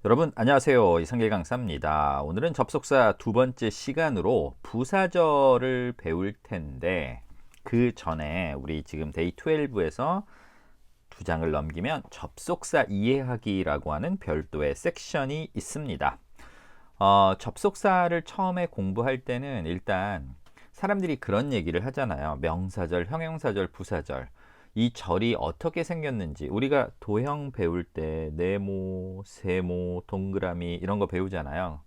여러분 안녕하세요. 이성계 강사입니다. 오늘은 접속사 두 번째 시간으로 부사절을 배울 텐데 그 전에 우리 지금 데이 12에서 두 장을 넘기면 접속사 이해하기라고 하는 별도의 섹션이 있습니다. 접속사를 처음에 공부할 때는 일단 사람들이 그런 얘기를 하잖아요. 명사절, 형용사절, 부사절. 이 절이 어떻게 생겼는지 우리가 도형 배울 때 네모, 세모, 동그라미 이런 거 배우잖아요.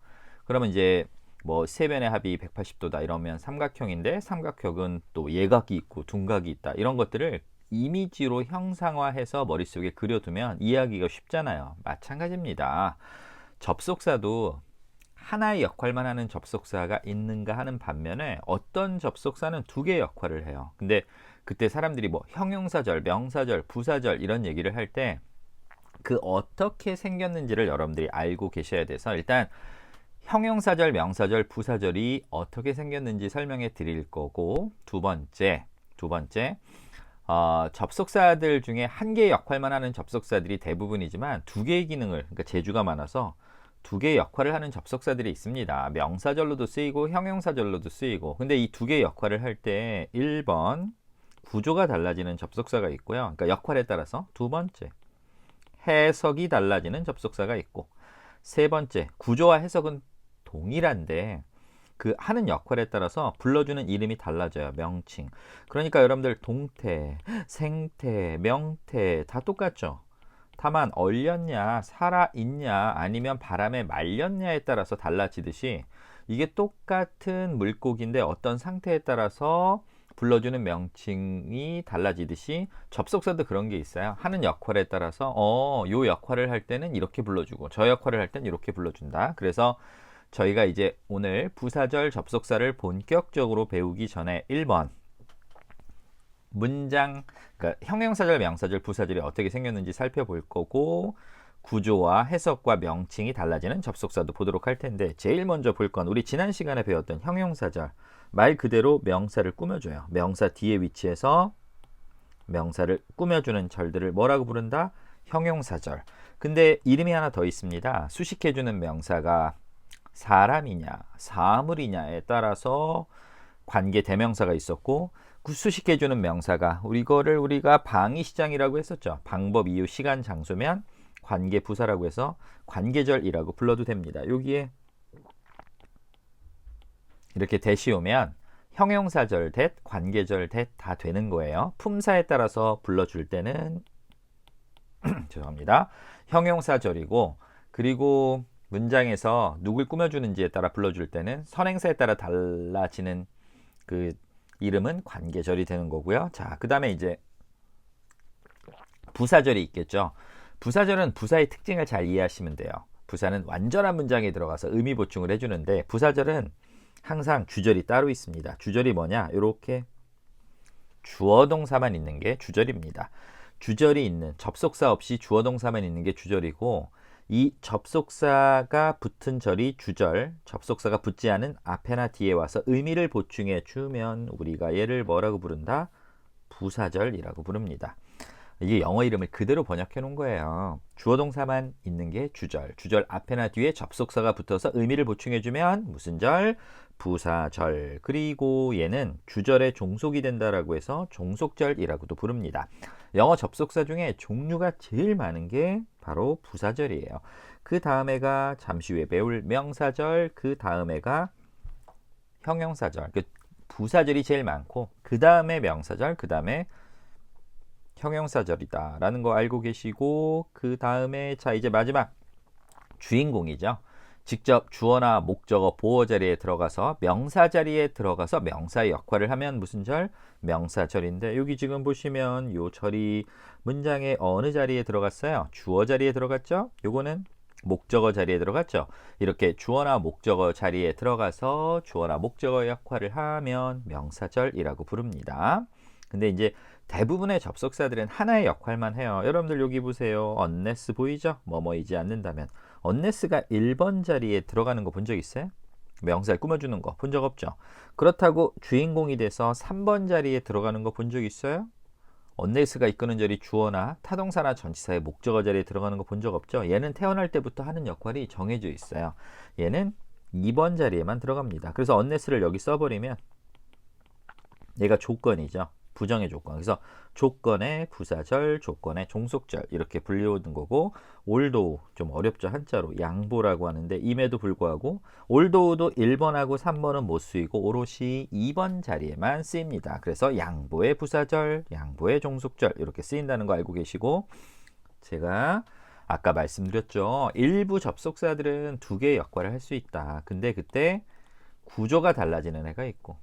그러면 이제 뭐 세변의 합이 180도다 이러면 삼각형인데 삼각형은 또 예각이 있고 둔각이 있다 이런 것들을 이미지로 형상화해서 머릿속에 그려두면 이해하기가 쉽잖아요. 마찬가지입니다. 접속사도 하나의 역할만 하는 접속사가 있는가 하는 반면에 어떤 접속사는 두 개의 역할을 해요. 근데 그때 사람들이 뭐 형용사절, 명사절, 부사절 이런 얘기를 할 때 그 어떻게 생겼는지를 여러분들이 알고 계셔야 돼서 일단 형용사절, 명사절, 부사절이 어떻게 생겼는지 설명해 드릴 거고 두 번째 접속사들 중에 한 개의 역할만 하는 접속사들이 대부분이지만 두 개의 기능을 그러니까 재주가 많아서 두 개의 역할을 하는 접속사들이 있습니다. 명사절로도 쓰이고 형용사절로도 쓰이고 근데 이 두 개의 역할을 할 때 1번 구조가 달라지는 접속사가 있고요. 그러니까 역할에 따라서 두 번째 해석이 달라지는 접속사가 있고 세 번째 구조와 해석은 동일한데 그 하는 역할에 따라서 불러주는 이름이 달라져요. 명칭. 그러니까 여러분들 동태, 생태, 명태 다 똑같죠. 다만 얼렸냐, 살아있냐, 아니면 바람에 말렸냐에 따라서 달라지듯이 이게 똑같은 물고기인데 어떤 상태에 따라서 불러주는 명칭이 달라지듯이 접속사도 그런 게 있어요. 하는 역할에 따라서 요 역할을 할 때는 이렇게 불러주고 저 역할을 할 때는 이렇게 불러준다. 그래서 저희가 이제 오늘 부사절 접속사를 본격적으로 배우기 전에 1번 문장, 그러니까 형용사절, 명사절, 부사절이 어떻게 생겼는지 살펴볼 거고 구조와 해석과 명칭이 달라지는 접속사도 보도록 할 텐데 제일 먼저 볼 건 우리 지난 시간에 배웠던 형용사절 말 그대로 명사를 꾸며줘요. 명사 뒤에 위치해서 명사를 꾸며주는 절들을 뭐라고 부른다? 형용사절. 근데 이름이 하나 더 있습니다. 수식해주는 명사가 사람이냐 사물이냐에 따라서 관계 대명사가 있었고 수식해주는 명사가 이거를 우리가 방위시장이라고 했었죠. 방법, 이유, 시간, 장소면 관계 부사라고 해서 관계절이라고 불러도 됩니다. 여기에 이렇게 대시 오면 형용사절 대 관계절 대 다 되는 거예요. 품사에 따라서 불러줄 때는 죄송합니다. 형용사절이고 그리고 문장에서 누굴 꾸며주는지에 따라 불러줄 때는 선행사에 따라 달라지는 그 이름은 관계절이 되는 거고요. 자, 그 다음에 이제 부사절이 있겠죠. 부사절은 부사의 특징을 잘 이해하시면 돼요. 부사는 완전한 문장에 들어가서 의미 보충을 해주는데 부사절은 항상 주절이 따로 있습니다. 주절이 뭐냐? 이렇게 주어동사만 있는 게 주절입니다. 주절이 있는 접속사 없이 주어동사만 있는 게 주절이고 이 접속사가 붙은 절이 주절, 접속사가 붙지 않은 앞에나 뒤에 와서 의미를 보충해 주면 우리가 얘를 뭐라고 부른다? 부사절이라고 부릅니다. 이게 영어 이름을 그대로 번역해 놓은 거예요. 주어동사만 있는 게 주절, 주절 앞에나 뒤에 접속사가 붙어서 의미를 보충해 주면 무슨 절? 부사절. 그리고 얘는 주절의 종속이 된다라고 해서 종속절이라고도 부릅니다. 영어 접속사 중에 종류가 제일 많은 게 바로 부사절이에요. 그 다음에가 잠시 후에 배울 명사절, 그 다음에가 형용사절. 부사절이 제일 많고 그 다음에 명사절, 그 다음에 형용사절이다 라는 거 알고 계시고 그 다음에 자 이제 마지막 주인공이죠. 직접 주어나 목적어 보어 자리에 들어가서 명사 자리에 들어가서 명사의 역할을 하면 무슨 절? 명사절인데 여기 지금 보시면 요 절이 문장의 어느 자리에 들어갔어요? 주어 자리에 들어갔죠? 요거는 목적어 자리에 들어갔죠? 이렇게 주어나 목적어 자리에 들어가서 주어나 목적어 역할을 하면 명사절이라고 부릅니다. 근데 이제 대부분의 접속사들은 하나의 역할만 해요. 여러분들 여기 보세요. unless 보이죠? 뭐뭐이지 않는다면 unless가 1번 자리에 들어가는 거 본 적 있어요? 명사를 꾸며주는 거 본 적 없죠? 그렇다고 주인공이 돼서 3번 자리에 들어가는 거 본 적 있어요? 언네스가 이끄는 절이 주어나 타동사나 전치사의 목적어 자리에 들어가는 거 본 적 없죠? 얘는 태어날 때부터 하는 역할이 정해져 있어요. 얘는 2번 자리에만 들어갑니다. 그래서 언네스를 여기 써버리면 얘가 조건이죠. 부정의 조건. 그래서 조건의 부사절, 조건의 종속절 이렇게 불리우는 거고, 올도우 좀 어렵죠. 한자로 양보라고 하는데 임에도 불구하고 올도우도 1번하고 3번은 못 쓰이고 오롯이 2번 자리에만 쓰입니다. 그래서 양보의 부사절, 양보의 종속절 이렇게 쓰인다는 거 알고 계시고, 제가 아까 말씀드렸죠. 일부 접속사들은 두 개의 역할을 할 수 있다. 근데 그때 구조가 달라지는 애가 있고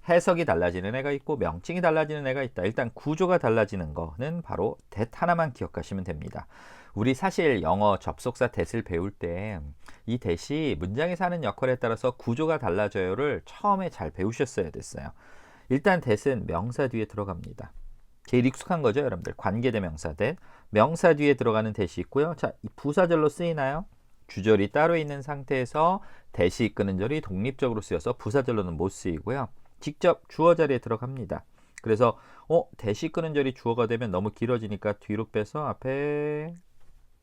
해석이 달라지는 애가 있고 명칭이 달라지는 애가 있다. 일단 구조가 달라지는 거는 바로 that 하나만 기억하시면 됩니다. 우리 사실 영어 접속사 that을 배울 때 이 that이 문장에서 하는 역할에 따라서 구조가 달라져요를 처음에 잘 배우셨어야 됐어요. 일단 that은 명사 뒤에 들어갑니다. 제일 익숙한 거죠, 여러분들. 관계대명사 that. 명사 뒤에 들어가는 that이 있고요. 자, 이 부사절로 쓰이나요? 주절이 따로 있는 상태에서 that이 이끄는 절이 독립적으로 쓰여서 부사절로는 못 쓰이고요. 직접 주어 자리에 들어갑니다. 그래서 that이 이끄는 절이 주어가 되면 너무 길어지니까 뒤로 빼서 앞에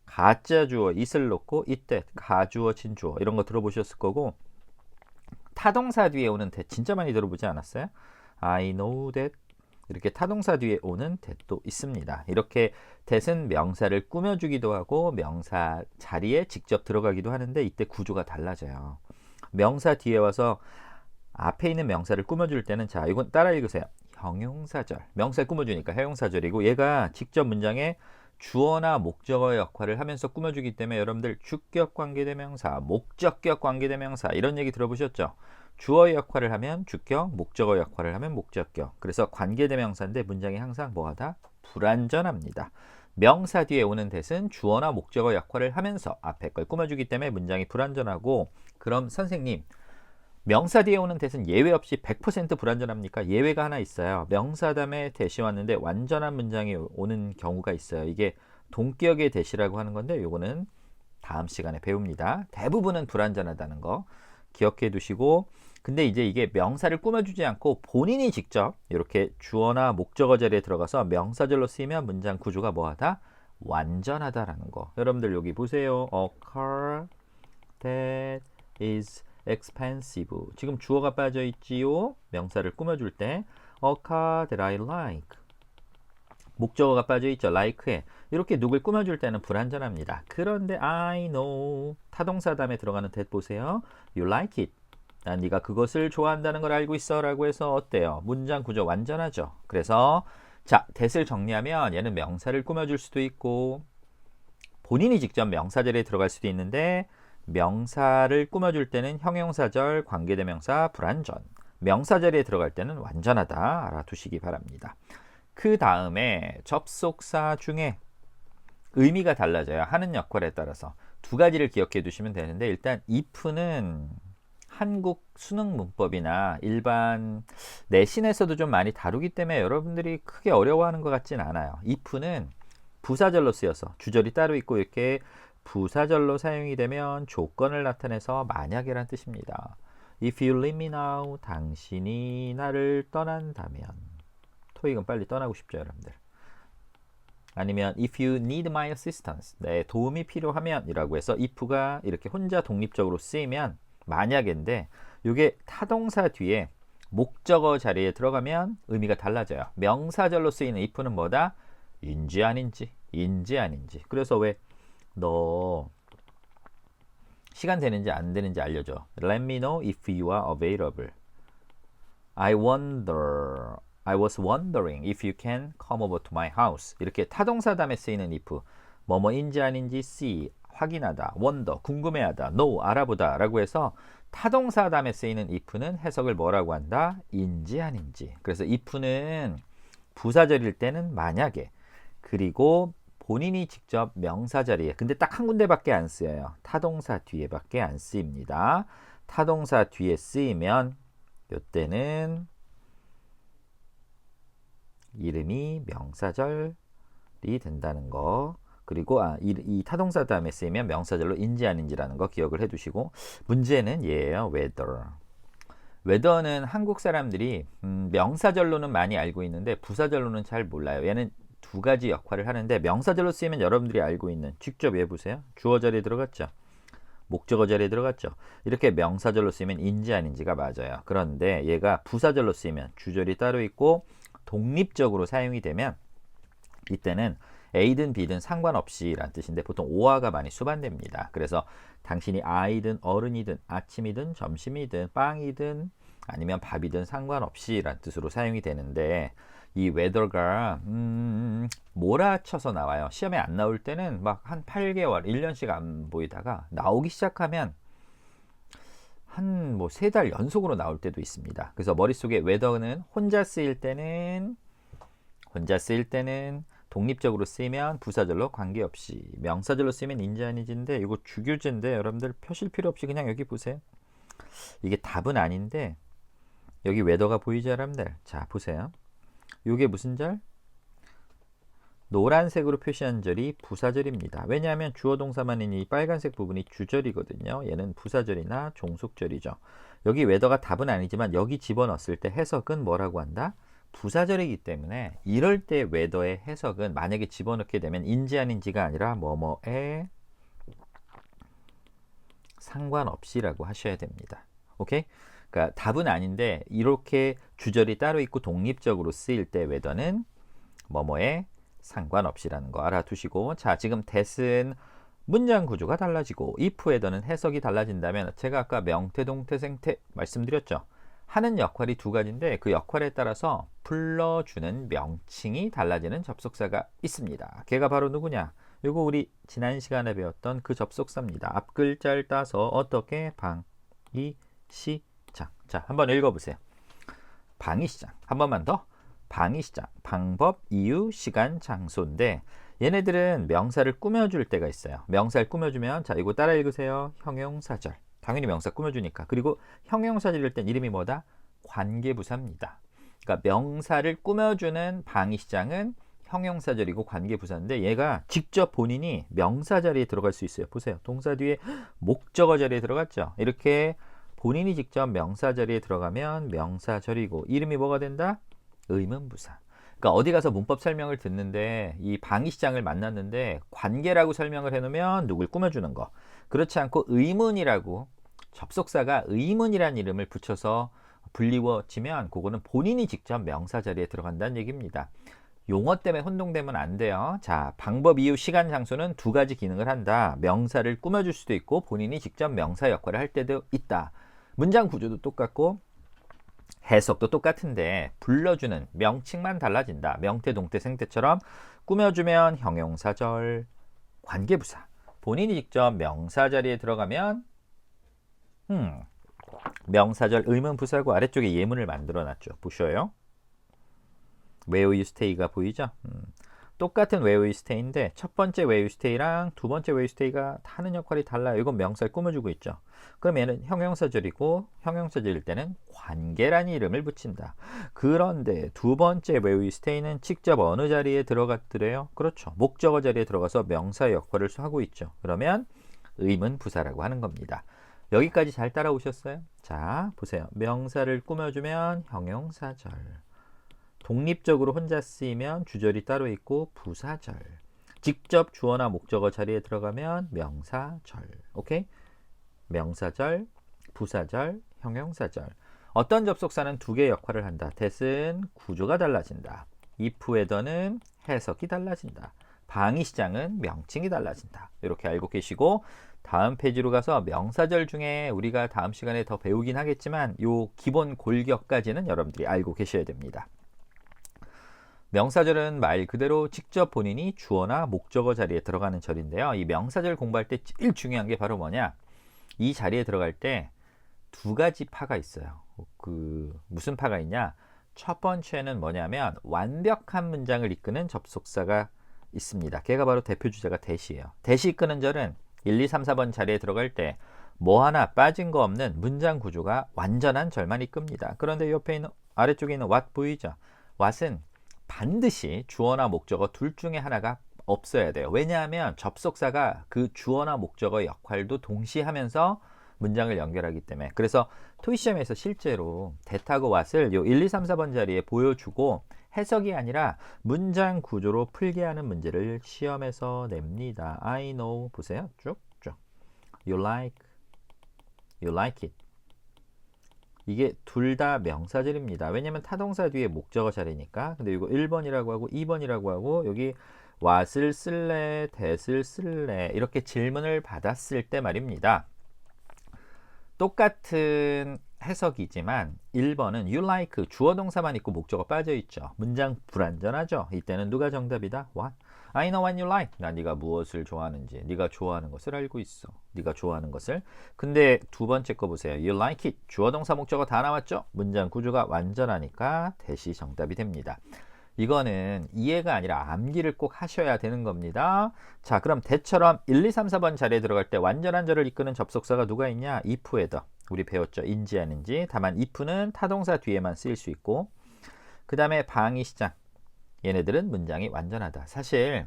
가짜 주어 it을 놓고 it that, 가주어 진주어 이런 거 들어보셨을 거고, 타동사 뒤에 오는 that 진짜 많이 들어보지 않았어요? I know that 이렇게 타동사 뒤에 오는 that도 있습니다. 이렇게 that은 명사를 꾸며주기도 하고 명사 자리에 직접 들어가기도 하는데 이때 구조가 달라져요. 명사 뒤에 와서 앞에 있는 명사를 꾸며줄 때는, 자, 이건 따라 읽으세요. 형용사절. 명사 꾸며주니까 형용사절이고, 얘가 직접 문장에 주어나 목적어의 역할을 하면서 꾸며주기 때문에 여러분들 주격 관계대명사, 목적격 관계대명사 이런 얘기 들어보셨죠? 주어의 역할을 하면 주격, 목적어 역할을 하면 목적격. 그래서 관계대명사인데 문장이 항상 뭐하다? 불완전합니다. 명사 뒤에 오는 that은 주어나 목적어 역할을 하면서 앞에 걸 꾸며주기 때문에 문장이 불완전하고, 그럼 선생님 명사 뒤에 오는 that은 예외 없이 100% 불완전합니까? 예외가 하나 있어요. 명사 다음에 that이 왔는데 완전한 문장이 오는 경우가 있어요. 이게 동격의 that이라고 하는 건데 요거는 다음 시간에 배웁니다. 대부분은 불완전하다는 거 기억해 두시고, 근데 이제 이게 명사를 꾸며주지 않고 본인이 직접 이렇게 주어나 목적어 자리에 들어가서 명사절로 쓰이면 문장 구조가 뭐하다? 완전하다라는 거. 여러분들 여기 보세요. A car that is expensive. 지금 주어가 빠져 있지요. 명사를 꾸며줄 때 A car that I like. 목적어가 빠져 있죠. like에. 이렇게 누굴 꾸며줄 때는 불완전합니다. 그런데 I know 타동사 다음에 들어가는 that 보세요. You like it. 난 네가 그것을 좋아한다는 걸 알고 있어 라고 해서 어때요? 문장 구조 완전하죠. 그래서 자, that을 정리하면 얘는 명사를 꾸며줄 수도 있고 본인이 직접 명사 자리에 들어갈 수도 있는데, 명사를 꾸며줄 때는 형용사절, 관계대명사, 불완전, 명사 자리에 들어갈 때는 완전하다 알아두시기 바랍니다. 그 다음에 접속사 중에 의미가 달라져요. 하는 역할에 따라서 두 가지를 기억해 두시면 되는데, 일단 if는 한국 수능 문법이나 일반 내신에서도 좀 많이 다루기 때문에 여러분들이 크게 어려워하는 것 같진 않아요. if는 부사절로 쓰여서 주절이 따로 있고 이렇게 부사절로 사용이 되면 조건을 나타내서 만약이란 뜻입니다. If you leave me now, 당신이 나를 떠난다면. 토익은 빨리 떠나고 싶죠, 여러분들. 아니면 if you need my assistance, 내 도움이 필요하면 이라고 해서 if가 이렇게 혼자 독립적으로 쓰이면 만약인데, 이게 타동사 뒤에 목적어 자리에 들어가면 의미가 달라져요. 명사절로 쓰이는 if는 뭐다? 인지 아닌지, 인지 아닌지. 그래서 왜 너 시간 되는지 안 되는지 알려줘. Let me know if you are available. I was wondering if you can come over to my house. 이렇게 타동사 다음에 쓰이는 if, 뭐뭐인지 아닌지 see, 확인하다, wonder, 궁금해하다, know, 알아보다 라고 해서 타동사 다음에 쓰이는 if는 해석을 뭐라고 한다? 인지 아닌지. 그래서 if는 부사절일 때는 만약에, 그리고 본인이 직접 명사 자리에, 근데 딱 한 군데밖에 안 쓰여요. 타동사 뒤에밖에 안 쓰입니다. 타동사 뒤에 쓰이면 이때는 이름이 명사절이 된다는 거, 그리고 이 타동사 다음에 쓰이면 명사절로 인지 아닌지라는 거 기억을 해두시고, 문제는 얘예요. whether. 웨더는 한국 사람들이 명사절로는 많이 알고 있는데 부사절로는 잘 몰라요. 얘는 두 가지 역할을 하는데 명사절로 쓰이면 여러분들이 알고 있는 직접 얘 보세요. 주어 자리에 들어갔죠. 목적어 자리에 들어갔죠. 이렇게 명사절로 쓰이면 인지 아닌지가 맞아요. 그런데 얘가 부사절로 쓰이면 주절이 따로 있고 독립적으로 사용이 되면 이때는 A든 B든 상관없이 라는 뜻인데 보통 오화가 많이 수반됩니다. 그래서 당신이 아이든 어른이든 아침이든 점심이든 빵이든 아니면 밥이든 상관없이 라는 뜻으로 사용이 되는데 이 weather가 몰아쳐서 나와요. 시험에 안 나올 때는 막 한 8개월, 1년씩 안 보이다가 나오기 시작하면 한 뭐 3달 연속으로 나올 때도 있습니다. 그래서 머릿속에 weather는 혼자 쓰일 때는 독립적으로 쓰이면 부사절로 관계없이, 명사절로 쓰이면 인지 아니지인데 이거 주교제인데 여러분들 펴실 필요 없이 그냥 여기 보세요. 이게 답은 아닌데 여기 weather가 보이죠 여러분들? 자 보세요. 이게 무슨 절? 노란색으로 표시한 절이 부사절입니다. 왜냐하면 주어 동사만 있는 이 빨간색 부분이 주절이거든요. 얘는 부사절이나 종속절이죠. 여기 weather가 답은 아니지만 여기 집어넣었을 때 해석은 뭐라고 한다? 부사절이기 때문에 이럴 때 weather의 해석은 만약에 집어넣게 되면 인지 아닌지가 아니라 뭐뭐에 상관없이라고 하셔야 됩니다. 오케이? 그러니까 답은 아닌데 이렇게 주절이 따로 있고 독립적으로 쓰일 때 weather는 뭐뭐에 상관없이라는 거 알아두시고, 자 지금 that은 문장 구조가 달라지고 if weather는 해석이 달라진다면 제가 아까 명태, 동태, 생태 말씀드렸죠. 하는 역할이 두 가지인데 그 역할에 따라서 불러주는 명칭이 달라지는 접속사가 있습니다. 걔가 바로 누구냐? 이거 우리 지난 시간에 배웠던 그 접속사입니다. 앞 글자를 따서 어떻게 방이시장. 자 한번 읽어보세요. 방이시장. 한 번만 더. 방이시장. 방법, 이유, 시간, 장소인데 얘네들은 명사를 꾸며줄 때가 있어요. 명사를 꾸며주면 자 이거 따라 읽으세요. 형용사절. 당연히 명사 꾸며주니까. 그리고 형용사절일 땐 이름이 뭐다? 관계부사입니다. 그러니까 명사를 꾸며주는 방이시장은 형용사절이고 관계부사인데 얘가 직접 본인이 명사 자리에 들어갈 수 있어요. 보세요. 동사 뒤에 목적어 자리에 들어갔죠. 이렇게 본인이 직접 명사 자리에 들어가면 명사절이고 이름이 뭐가 된다? 의문부사. 그러니까 어디 가서 문법 설명을 듣는데 이 방이시장을 만났는데 관계라고 설명을 해놓으면 누굴 꾸며주는 거. 그렇지 않고 의문이라고 접속사가 의문이라는 이름을 붙여서 불리워지면 그거는 본인이 직접 명사 자리에 들어간다는 얘기입니다. 용어 때문에 혼동되면 안 돼요. 자, 방법, 이유, 시간, 장소는 두 가지 기능을 한다. 명사를 꾸며줄 수도 있고 본인이 직접 명사 역할을 할 때도 있다. 문장 구조도 똑같고 해석도 똑같은데 불러주는 명칭만 달라진다. 명태, 동태, 생태처럼 꾸며주면 형용사절, 관계부사. 본인이 직접 명사 자리에 들어가면 명사절 의문부사고 아래쪽에 예문을 만들어놨죠. 보셔요. Where you stay가 보이죠? 똑같은 where you stay인데 첫 번째 where you stay랑 두 번째 where you stay가 하는 역할이 달라요. 이건 명사를 꾸며주고 있죠. 그럼 얘는 형용사절이고 형용사절일 때는 관계라는 이름을 붙인다. 그런데 두 번째 where you stay는 직접 어느 자리에 들어갔더래요? 그렇죠. 목적어 자리에 들어가서 명사 역할을 하고 있죠. 그러면 의문부사라고 하는 겁니다. 여기까지 잘 따라오셨어요? 자, 보세요. 명사를 꾸며주면 형용사절. 독립적으로 혼자 쓰이면 주절이 따로 있고 부사절. 직접 주어나 목적어 자리에 들어가면 명사절. 오케이? 명사절, 부사절, 형용사절. 어떤 접속사는 두 개의 역할을 한다. that은 구조가 달라진다. if weather는 해석이 달라진다. 방이시장은 명칭이 달라진다. 이렇게 알고 계시고 다음 페이지로 가서 명사절 중에 우리가 다음 시간에 더 배우긴 하겠지만 요 기본 골격까지는 여러분들이 알고 계셔야 됩니다. 명사절은 말 그대로 직접 본인이 주어나 목적어 자리에 들어가는 절인데요. 이 명사절 공부할 때 제일 중요한 게 바로 뭐냐? 이 자리에 들어갈 때 두 가지 파가 있어요. 무슨 파가 있냐? 첫 번째는 뭐냐면 완벽한 문장을 이끄는 접속사가 있습니다. 걔가 바로 대표 주제가 that이에요. that이 이끄는 절은 1, 2, 3, 4번 자리에 들어갈 때 뭐 하나 빠진 거 없는 문장 구조가 완전한 절만 이끕니다. 그런데 옆에 있는 아래쪽에 있는 what 보이죠? what은 반드시 주어나 목적어 둘 중에 하나가 없어야 돼요. 왜냐하면 접속사가 그 주어나 목적어 역할도 동시에 하면서 문장을 연결하기 때문에. 그래서 토익 시험에서 실제로 that하고 what을 요 1, 2, 3, 4번 자리에 보여주고 해석이 아니라 문장 구조로 풀게 하는 문제를 시험에서 냅니다. I know 보세요. 쭉쭉. You like it. 이게 둘 다 명사절입니다. 왜냐면 타동사 뒤에 목적어 자리니까. 근데 이거 1번이라고 하고 2번이라고 하고 여기 what을 쓸래, that을 쓸래 이렇게 질문을 받았을 때 말입니다. 똑같은 해석이지만 1번은 you like 주어 동사만 있고 목적어 빠져 있죠. 문장 불완전하죠. 이때는 누가 정답이다? What? I know what you like. 나 네가 무엇을 좋아하는지, 네가 좋아하는 것을 알고 있어. 네가 좋아하는 것을. 근데 두 번째 거 보세요. You like it. 주어 동사 목적어 다 나왔죠. 문장 구조가 완전하니까 that이 정답이 됩니다. 이거는 이해가 아니라 암기를 꼭 하셔야 되는 겁니다. 자, 그럼 that처럼 1, 2, 3, 4번 자리에 들어갈 때 완전한 절을 이끄는 접속사가 누가 있냐? if 헤더. 우리 배웠죠. 인지 아닌지. 다만 if는 타동사 뒤에만 쓰일 수 있고, 그 다음에 방위 시장. 얘네들은 문장이 완전하다. 사실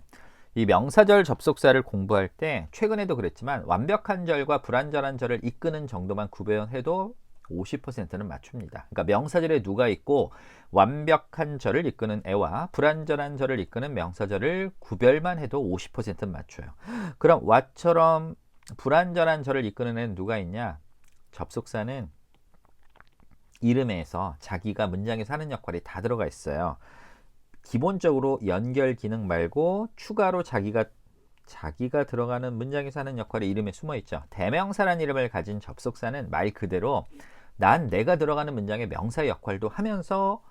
이 명사절 접속사를 공부할 때 최근에도 그랬지만 완벽한 절과 불완전한 절을 이끄는 정도만 구별해도 50%는 맞춥니다. 그러니까 명사절에 누가 있고 완벽한 절을 이끄는 애와 불완전한 절을 이끄는 명사절을 구별만 해도 50%는 맞춰요. 그럼 what처럼 불완전한 절을 이끄는 애는 누가 있냐? 접속사는 이름에서 자기가 문장에서 하는 역할이 다 들어가 있어요. 기본적으로 연결 기능 말고 추가로 자기가 들어가는 문장에서 하는 역할이 이름에 숨어 있죠. 대명사란 이름을 가진 접속사는 말 그대로 난 내가 들어가는 문장의 명사 역할도 하면서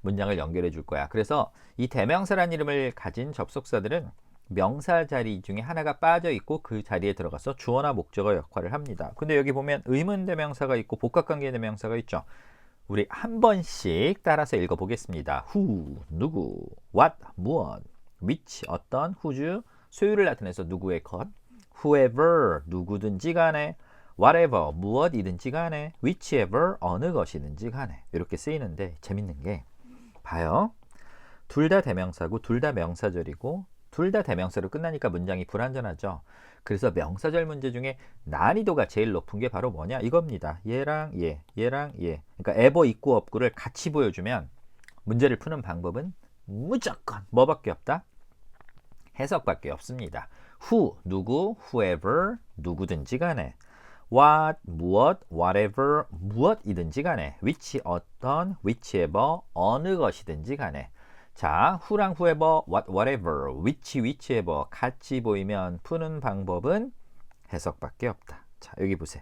문장을 연결해 줄 거야. 그래서 이 대명사란 이름을 가진 접속사들은 명사 자리 중에 하나가 빠져 있고 그 자리에 들어가서 주어나 목적어 역할을 합니다. 근데 여기 보면 의문 대명사가 있고 복합관계 대명사가 있죠. 우리 한 번씩 따라서 읽어보겠습니다. who, 누구, what, 무엇, which, 어떤, whose, 소유를 나타내서 누구의 것, whoever, 누구든지 간에, whatever, 무엇이든지 간에, whichever, 어느 것이든지 간에 이렇게 쓰이는데 재밌는 게 봐요. 둘 다 대명사고 둘 다 명사절이고 둘 다 대명사로 끝나니까 문장이 불완전하죠. 그래서 명사절 문제 중에 난이도가 제일 높은 게 바로 뭐냐? 이겁니다. 얘랑 얘, 얘랑 얘. 그러니까 에버 있고 없고를 같이 보여주면 문제를 푸는 방법은 무조건 뭐밖에 없다? 해석밖에 없습니다. who, 누구, whoever, 누구든지 간에 what, 무엇, whatever, 무엇이든지 간에 which, 어떤, whichever, 어느 것이든지 간에 자, who랑 whoever, what, whatever, which, whichever 같이 보이면 푸는 방법은 해석밖에 없다. 자, 여기 보세요.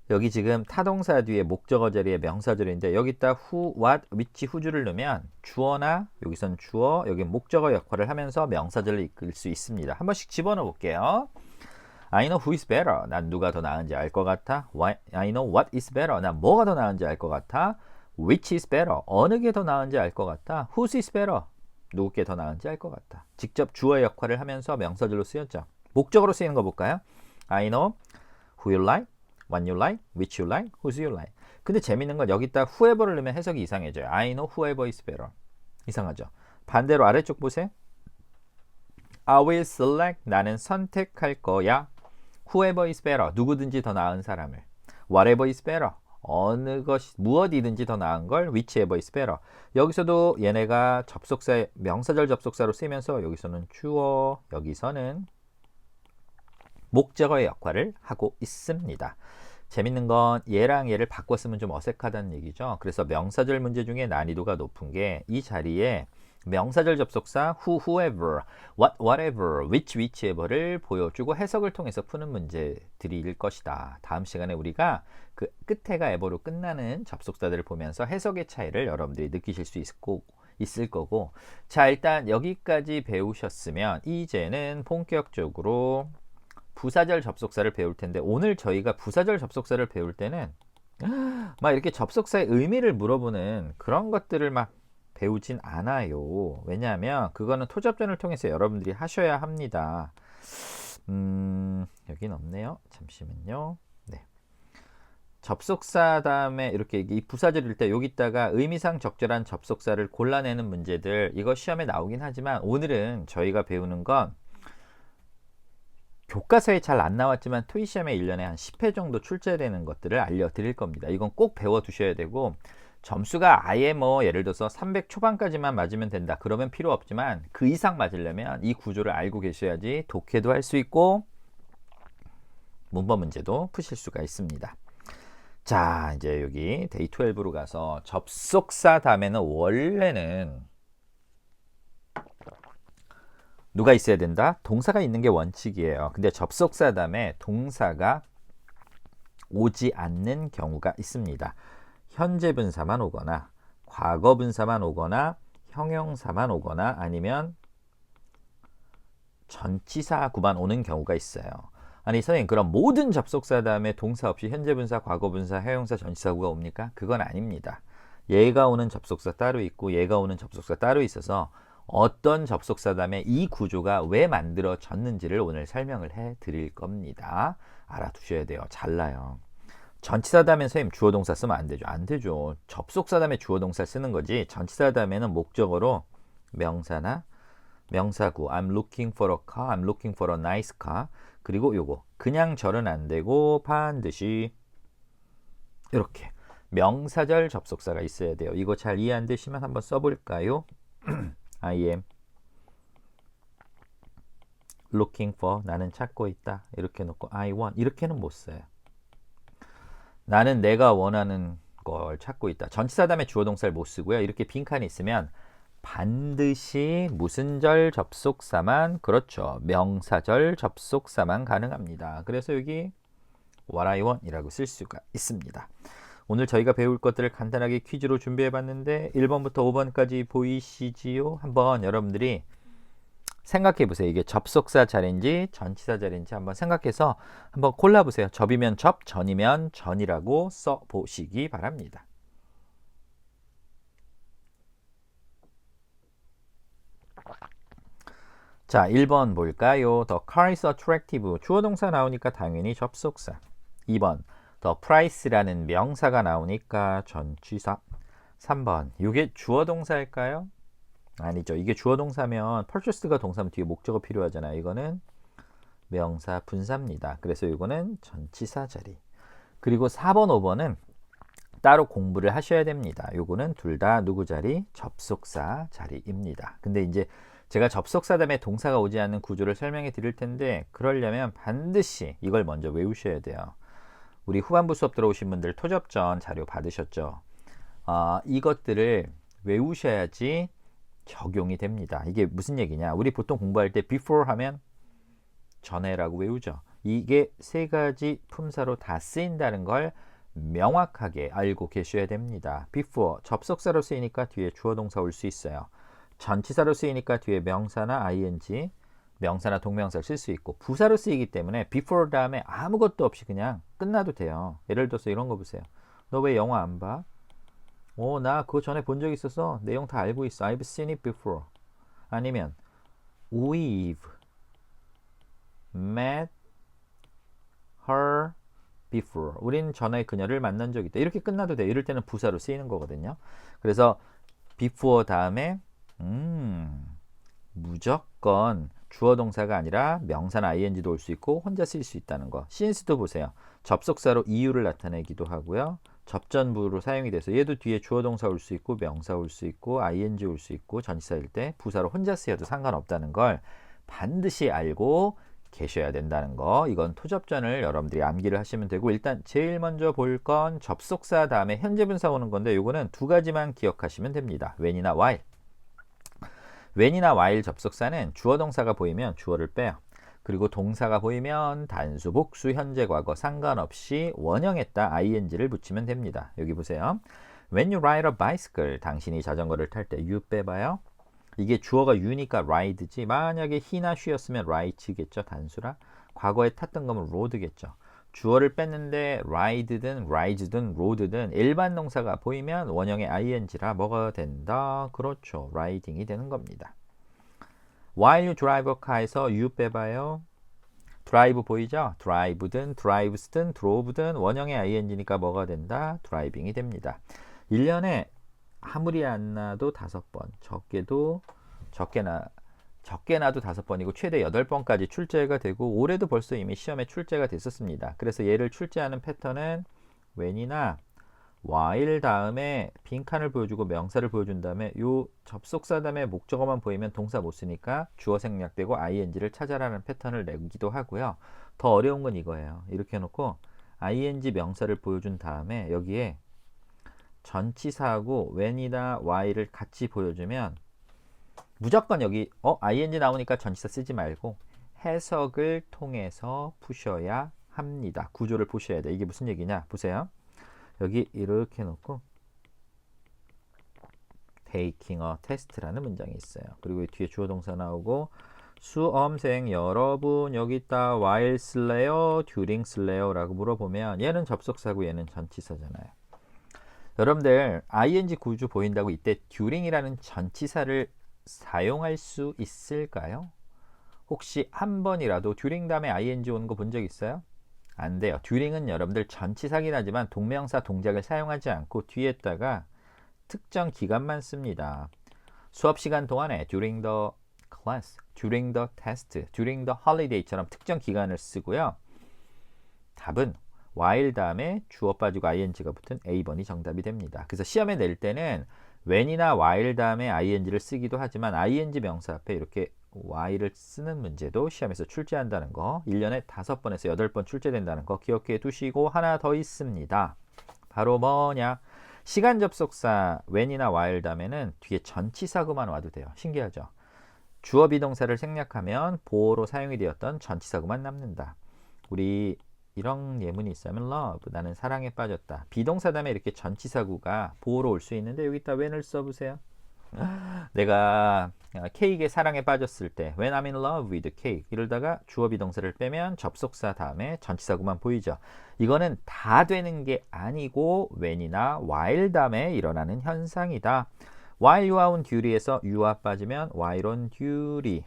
여기 지금 타동사 뒤에 목적어 자리에 명사절인데 여기다 who, what, which, who를 넣으면 주어나 여기선 주어, 여기 목적어 역할을 하면서 명사절을 이끌 수 있습니다. 한 번씩 집어넣어 볼게요. I know who is better. 난 누가 더 나은지 알 것 같아. I know what is better. 난 뭐가 더 나은지 알 것 같아. Which is better? 어느 게 더 나은지 알 것 같아. Whose is better? 누구께 더 나은지 알 것 같아. 직접 주어의 역할을 하면서 명사절로 쓰였죠. 목적으로 쓰이는 거 볼까요? I know who you like, what you like, which you like, whose you like. 근데 재밌는 건 여기다 whoever를 넣으면 해석이 이상해져요. I know whoever is better. 이상하죠. 반대로 아래쪽 보세요. I will select. 나는 선택할 거야. Whoever is better. 누구든지 더 나은 사람을. Whatever is better. 어느 것이 무엇이든지 더 나은 걸 whichever is better. 여기서도 얘네가 접속사 명사절 접속사로 쓰이면서 여기서는 주어, 여기서는 목적어의 역할을 하고 있습니다. 재밌는 건 얘랑 얘를 바꿔 쓰면 좀 어색하다는 얘기죠. 그래서 명사절 문제 중에 난이도가 높은 게 이 자리에 명사절 접속사 who, whoever, what, whatever, which, whichever를 보여주고 해석을 통해서 푸는 문제들일 것이다. 다음 시간에 우리가 그 끝에가 ever로 끝나는 접속사들을 보면서 해석의 차이를 여러분들이 느끼실 수 있을 거고 자 일단 여기까지 배우셨으면 이제는 본격적으로 부사절 접속사를 배울 텐데 오늘 저희가 부사절 접속사를 배울 때는 막 이렇게 접속사의 의미를 물어보는 그런 것들을 막 배우진 않아요. 왜냐하면 그거는 토접전을 통해서 여러분들이 하셔야 합니다. 여긴 없네요. 잠시만요. 네. 접속사 다음에 이렇게 이 부사절일 때 여기다가 의미상 적절한 접속사를 골라내는 문제들 이거 시험에 나오긴 하지만 오늘은 저희가 배우는 건 교과서에 잘 안 나왔지만 토익 시험에 1년에 한 10회 정도 출제되는 것들을 알려드릴 겁니다. 이건 꼭 배워두셔야 되고 점수가 아예 뭐 예를 들어서 300 초반까지만 맞으면 된다. 그러면 필요 없지만 그 이상 맞으려면 이 구조를 알고 계셔야지 독해도 할 수 있고 문법 문제도 푸실 수가 있습니다. 자, 이제 여기 데이 12로 가서 접속사 다음에는 원래는 누가 있어야 된다? 동사가 있는 게 원칙이에요. 근데 접속사 다음에 동사가 오지 않는 경우가 있습니다. 현재 분사만 오거나 과거 분사만 오거나 형용사만 오거나 아니면 전치사구만 오는 경우가 있어요. 아니 선생님 그럼 모든 접속사 다음에 동사 없이 현재 분사, 과거 분사, 형용사, 전치사구가 옵니까? 그건 아닙니다. 얘가 오는 접속사 따로 있고 얘가 오는 접속사 따로 있어서 어떤 접속사 다음에 이 구조가 왜 만들어졌는지를 오늘 설명을 해 드릴 겁니다. 알아두셔야 돼요. 잘나요. 전치사 다음에 선생님 주어 동사 쓰면 안 되죠. 안 되죠. 접속사 다음에 주어 동사 쓰는 거지. 전치사 다음에는 목적어로 명사나 명사구 I'm looking for a car, I'm looking for a nice car. 그리고 요거 그냥 절은 안 되고 반드시 이렇게 명사절 접속사가 있어야 돼요. 이거 잘 이해 안 되시면 한번 써볼까요? I am looking for 나는 찾고 있다. 이렇게 놓고 I want 이렇게는 못 써요. 나는 내가 원하는 걸 찾고 있다. 전치사 다음에 주어 동사를 못 쓰고요. 이렇게 빈칸이 있으면 반드시 무슨 절 접속사만 그렇죠. 명사절 접속사만 가능합니다. 그래서 여기 what I want 이라고 쓸 수가 있습니다. 오늘 저희가 배울 것들을 간단하게 퀴즈로 준비해 봤는데 1번부터 5번까지 보이시지요? 한번 여러분들이 생각해 보세요. 이게 접속사 자리인지 전치사 자리인지 한번 생각해서 한번 골라보세요. 접이면 접, 전이면 전이라고 써보시기 바랍니다. 자, 1번 볼까요? The car is attractive. 주어 동사 나오니까 당연히 접속사. 2번 The price라는 명사가 나오니까 전치사. 3번 이게 주어 동사일까요? 아니죠. 이게 주어 동사면 purchase가 동사면 뒤에 목적어 필요하잖아요. 이거는 명사 분사입니다. 그래서 이거는 전치사 자리. 그리고 4번, 5번은 따로 공부를 하셔야 됩니다. 요거는 둘 다 누구 자리? 접속사 자리입니다. 근데 이제 제가 접속사 다음에 동사가 오지 않는 구조를 설명해 드릴 텐데 그러려면 반드시 이걸 먼저 외우셔야 돼요. 우리 후반부 수업 들어오신 분들 토접전 자료 받으셨죠? 이것들을 외우셔야지 적용이 됩니다. 이게 무슨 얘기냐? 우리 보통 공부할 때 before 하면 전에라고 외우죠. 이게 세 가지 품사로 다 쓰인다는 걸 명확하게 알고 계셔야 됩니다. before 접속사로 쓰이니까 뒤에 주어 동사 올 수 있어요. 전치사로 쓰이니까 뒤에 명사나 ing, 명사나 동명사를 쓸 수 있고 부사로 쓰이기 때문에 before 다음에 아무것도 없이 그냥 끝나도 돼요. 예를 들어서 이런 거 보세요. 너 왜 영화 안 봐? 나 그거 전에 본 적 있어서 내용 다 알고 있어. I've seen it before. 아니면 we've met her before. 우린 전에 그녀를 만난 적이 있다. 이렇게 끝나도 돼. 이럴 때는 부사로 쓰이는 거거든요. 그래서 before 다음에 무조건 주어 동사가 아니라 명사나 ing도 올 수 있고 혼자 쓸 수 있다는 거. since도 보세요. 접속사로 이유를 나타내기도 하고요. 접전부로 사용이 돼서 얘도 뒤에 주어 동사 올 수 있고 명사 올 수 있고 ing 올 수 있고 전치사일 때 부사로 혼자 쓰여도 상관없다는 걸 반드시 알고 계셔야 된다는 거. 이건 토접전을 여러분들이 암기를 하시면 되고 일단 제일 먼저 볼 건 접속사 다음에 현재 분사 오는 건데 요거는 두 가지만 기억하시면 됩니다. when이나 while. when이나 while 접속사는 주어 동사가 보이면 주어를 빼요. 그리고 동사가 보이면 단수, 복수, 현재, 과거 상관없이 원형에다 ing를 붙이면 됩니다. 여기 보세요. When you ride a bicycle, 당신이 자전거를 탈 때 you 빼봐요. 이게 주어가 you니까 ride지. 만약에 he나 she였으면 ride겠죠. 단수라. 과거에 탔던 거면 road겠죠. 주어를 뺐는데 ride든 ride든 road든 일반 동사가 보이면 원형의 ing라 뭐가 된다? 그렇죠. riding이 되는 겁니다. While you drive a car에서 you 빼봐요. drive 보이죠? drive든 drives든 drove든 원형의 ing니까 뭐가 된다? driving이 됩니다. 1년에 아무리 안 나도 5번, 적게나 적게 나도 5번이고 최대 8번까지 출제가 되고 올해도 벌써 이미 시험에 출제가 됐었습니다. 그래서 얘를 출제하는 패턴은 when이나 while 다음에 빈칸을 보여주고 명사를 보여준 다음에 요 접속사 다음에 목적어만 보이면 동사 못 쓰니까 주어 생략되고 ing를 찾아라는 패턴을 내기도 하고요. 더 어려운 건 이거예요. 이렇게 해놓고 ing 명사를 보여준 다음에 여기에 전치사하고 when이나 while을 같이 보여주면 무조건 여기 ing 나오니까 전치사 쓰지 말고 해석을 통해서 푸셔야 합니다. 구조를 보셔야 돼. 이게 무슨 얘기냐? 보세요. 여기 이렇게 놓고 taking a test라는 문장이 있어요. 그리고 뒤에 주어 동사 나오고 수험생 여러분 여기 있다 while 쓸래요? during 쓸래요? 라고 물어보면 얘는 접속사고 얘는 전치사잖아요. 여러분들 ing 구조 보인다고 이때 during이라는 전치사를 사용할 수 있을까요? 혹시 한 번이라도 during 다음에 ing 오는 거 본 적 있어요? 안 돼요. during은 여러분들 전치사긴 하지만 동명사 동작을 사용하지 않고 뒤에다가 특정 기간만 씁니다. 수업 시간 동안에 during the class, during the test, during the holiday처럼 특정 기간을 쓰고요. 답은 while 다음에 주어 빠지고 ing가 붙은 A번이 정답이 됩니다. 그래서 시험에 낼 때는 when이나 while 다음에 ing를 쓰기도 하지만 ing 명사 앞에 이렇게 while을 쓰는 문제도 시험에서 출제한다는 거 1년에 5번에서 8번 출제된다는 거 기억해 두시고 하나 더 있습니다. 바로 뭐냐? 시간 접속사 when이나 while 다음에는 뒤에 전치사구만 와도 돼요. 신기하죠? 주어 비동사를 생략하면 보어로 사용이 되었던 전치사구만 남는다. 우리 이런 예문이 있으면 love, 나는 사랑에 빠졌다. 비동사 다음에 이렇게 전치사구가 보어로 올 수 있는데 여기다 when을 써보세요. 내가 케이크에 사랑에 빠졌을 때 when I'm in love with cake 이러다가 주어 비동사를 빼면 접속사 다음에 전치사구만 보이죠. 이거는 다 되는 게 아니고 when이나 while 다음에 일어나는 현상이다. while you are on duty에서 you are 빠지면 while on duty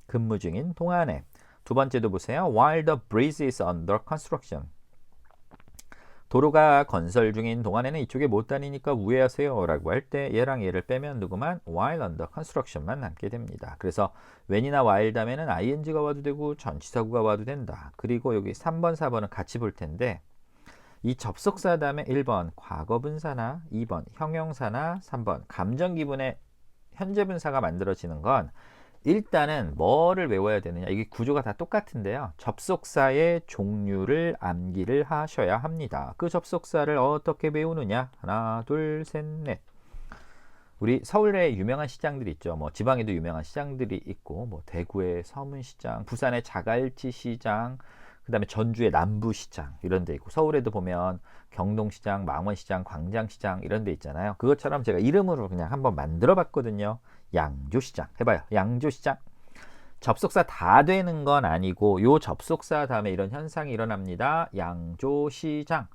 근무 중인 동안에. 두 번째도 보세요. while the bridge is under construction 도로가 건설 중인 동안에는 이쪽에 못 다니니까 우회하세요 라고 할 때 얘랑 얘를 빼면 누구만? while under construction만 남게 됩니다. 그래서 when이나 while 다음에는 ing가 와도 되고 전치사구가 와도 된다. 그리고 여기 3번, 4번은 같이 볼 텐데 이 접속사 다음에 1번 과거분사나 2번 형용사나 3번 감정기분의 현재분사가 만들어지는 건 일단은 뭐를 외워야 되느냐. 이게 구조가 다 똑같은데요. 접속사의 종류를 암기를 하셔야 합니다. 그 접속사를 어떻게 배우느냐. 하나, 둘, 셋, 넷. 우리 서울에 유명한 시장들이 있죠. 뭐 지방에도 유명한 시장들이 있고 뭐 대구의 서문시장, 부산의 자갈치시장, 그 다음에 전주의 남부시장 이런 데 있고 서울에도 보면 경동시장, 망원시장, 광장시장 이런 데 있잖아요. 그것처럼 제가 이름으로 그냥 한번 만들어 봤거든요. 양조시장 해봐요. 양조시장. 접속사 다 되는 건 아니고 요 접속사 다음에 이런 현상이 일어납니다. 양조시장.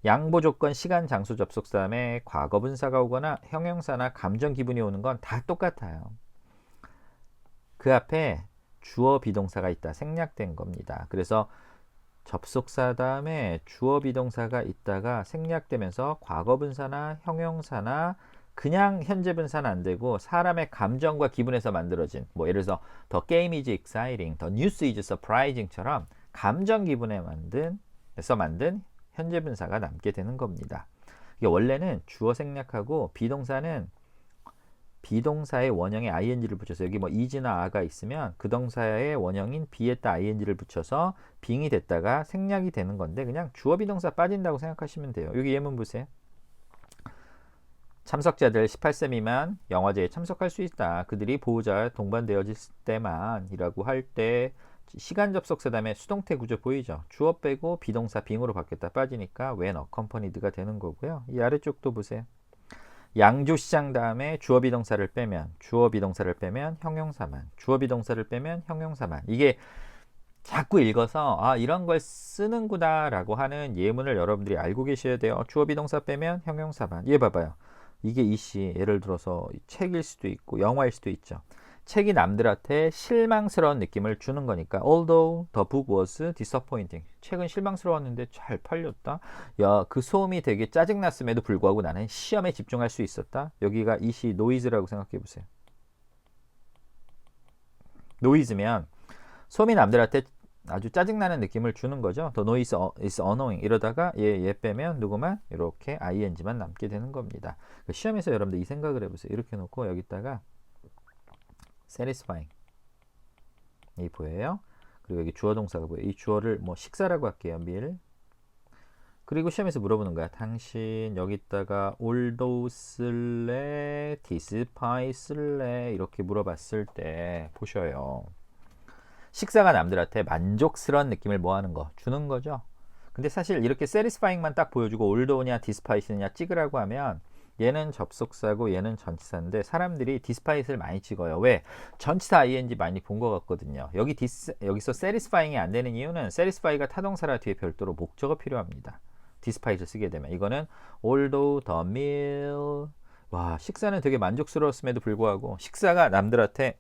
양보 조건 시간 장소 접속사 다음에 과거분사가 오거나 형용사나 감정 기분이 오는 건 다 똑같아요. 그 앞에 주어 비동사가 있다 생략된 겁니다. 그래서 접속사 다음에 주어 비동사가 있다가 생략되면서 과거분사나 형용사나 그냥 현재분사는 안 되고 사람의 감정과 기분에서 만들어진 뭐 예를 들어서 the game is exciting, the news is surprising처럼 감정 기분에 만든 현재분사가 남게 되는 겁니다. 이게 원래는 주어 생략하고 비동사는 비동사의 원형에 ing를 붙여서 여기 뭐 is나 a가 있으면 그 동사의 원형인 be에다 ing를 붙여서 being이 됐다가 생략이 되는 건데 그냥 주어 비동사 빠진다고 생각하시면 돼요. 여기 예문 보세요. 참석자들 18세 미만 영화제에 참석할 수 있다. 그들이 보호자와 동반되어질 때만 이라고 할 때 시간 접속사 다음에 수동태 구조 보이죠? 주어 빼고 비동사 빙으로 바뀌었다 빠지니까 when accompanied가 되는 거고요. 이 아래쪽도 보세요. 양조시장 다음에 주어 비동사를 빼면 형용사만, 주어 비동사를 빼면 형용사만. 이게 자꾸 읽어서 이런 걸 쓰는구나 라고 하는 예문을 여러분들이 알고 계셔야 돼요. 주어 비동사 빼면 형용사만. 얘 봐봐요. 이게 이시 예를 들어서 책일 수도 있고 영화일 수도 있죠. 책이 남들한테 실망스러운 느낌을 주는 거니까 although the book was disappointing. 책은 실망스러웠는데 잘 팔렸다. 야, 그 소음이 되게 짜증났음에도 불구하고 나는 시험에 집중할 수 있었다. 여기가 이시 noise라고 생각해 보세요. 노이즈면 소음이 남들한테 아주 짜증나는 느낌을 주는 거죠. The noise is annoying. 이러다가 얘 빼면 누구만? 이렇게 ing만 남게 되는 겁니다. 시험에서 여러분들 이 생각을 해보세요. 이렇게 놓고 여기다가 satisfying 이 보여요. 그리고 여기 주어 동사가 보여요. 이 주어를 뭐 식사라고 할게요. meal. 그리고 시험에서 물어보는 거야. 당신 여기다가 although 쓸래, despite 쓸래 이렇게 물어봤을 때 보셔요. 식사가 남들한테 만족스러운 느낌을 뭐 하는 거? 주는 거죠. 근데 사실 이렇게 satisfying만 딱 보여주고 aldough냐 despite냐 찍으라고 하면 얘는 접속사고 얘는 전치사인데 사람들이 despite를 많이 찍어요. 왜? 전치사 ing 많이 본 것 같거든요. 여기서 satisfying이 안 되는 이유는 satisfy가 타동사라 뒤에 별도로 목적어 필요합니다. despite를 쓰게 되면 이거는 although the meal 와 식사는 되게 만족스러웠음에도 불구하고 식사가 남들한테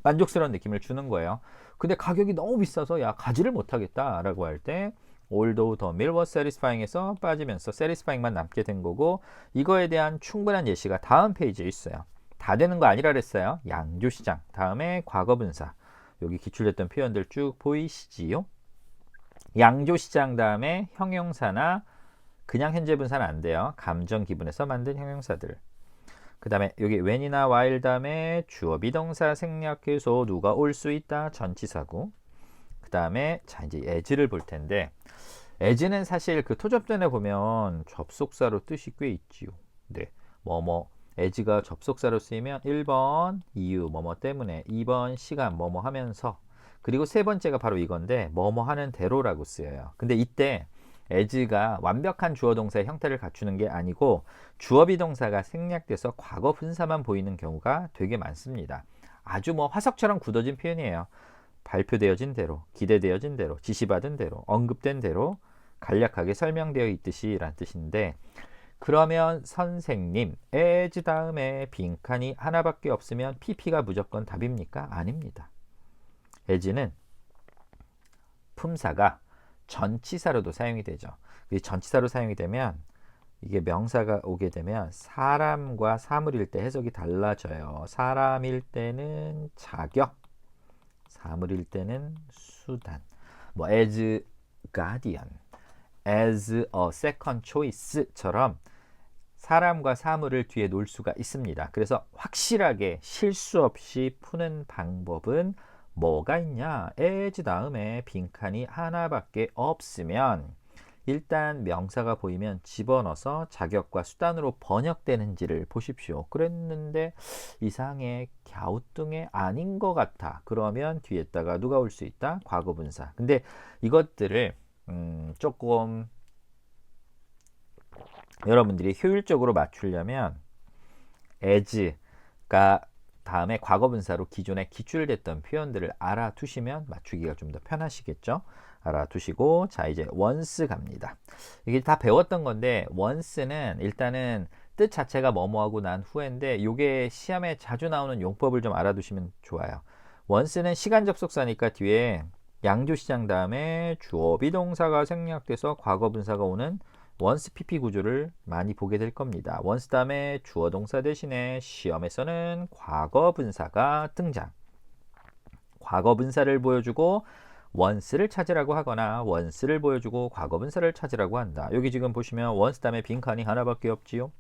만족스러운 느낌을 주는 거예요. 근데 가격이 너무 비싸서 야 가지를 못하겠다 라고 할 때 although the meal was satisfying에서 빠지면서 satisfying만 남게 된 거고 이거에 대한 충분한 예시가 다음 페이지에 있어요. 다 되는 거 아니라 그랬어요. 양조시장 다음에 과거분사 여기 기출됐던 표현들 쭉 보이시지요? 양조시장 다음에 형용사나 그냥 현재분사는 안 돼요. 감정 기분에서 만든 형용사들 그 다음에 여기 when이나 while 다음에 주어 비동사 생략해서 누가 올 수 있다 전치사고 그 다음에 자 이제 as를 볼 텐데 as는 사실 그 토접전에 보면 접속사로 뜻이 꽤 있지요. 네, as가 접속사로 쓰이면 1번 이유 뭐뭐 때문에 2번 시간 뭐뭐 하면서 그리고 세 번째가 바로 이건데 뭐뭐 하는 대로라고 쓰여요. 근데 이때 as가 완벽한 주어 동사의 형태를 갖추는 게 아니고 주어 비동사가 생략돼서 과거 분사만 보이는 경우가 되게 많습니다. 아주 화석처럼 굳어진 표현이에요. 발표되어진 대로, 기대되어진 대로, 지시받은 대로, 언급된 대로 간략하게 설명되어 있듯이 라는 뜻인데 그러면 선생님 as 다음에 빈칸이 하나밖에 없으면 pp가 무조건 답입니까? 아닙니다. as는 품사가 전치사로도 사용이 되죠. 전치사로 사용이 되면 이게 명사가 오게 되면 사람과 사물일 때 해석이 달라져요. 사람일 때는 자격, 사물일 때는 수단. as guardian, as a second choice처럼 사람과 사물을 뒤에 놓을 수가 있습니다. 그래서 확실하게 실수 없이 푸는 방법은 뭐가 있냐? as 다음에 빈칸이 하나밖에 없으면 일단 명사가 보이면 집어넣어서 자격과 수단으로 번역되는지를 보십시오. 그랬는데 이상해 갸우뚱해 아닌 것 같아. 그러면 뒤에다가 누가 올 수 있다? 과거분사. 근데 이것들을 조금 여러분들이 효율적으로 맞추려면 as가 다음에 과거분사로 기존에 기출됐던 표현들을 알아두시면 맞추기가 좀 더 편하시겠죠. 알아두시고 자 이제 once 갑니다. 이게 다 배웠던 건데 once는 일단은 뜻 자체가 뭐뭐하고 난 후인데 이게 시험에 자주 나오는 용법을 좀 알아두시면 좋아요. once는 시간 접속사니까 뒤에 양조시장 다음에 주어 비동사가 생략돼서 과거분사가 오는 once pp 구조를 많이 보게 될 겁니다. once 다음에 주어 동사 대신에 시험에서는 과거분사가 등장. 과거분사를 보여주고 once를 찾으라고 하거나 once를 보여주고 과거분사를 찾으라고 한다. 여기 지금 보시면 once 다음에 빈칸이 하나밖에 없지요.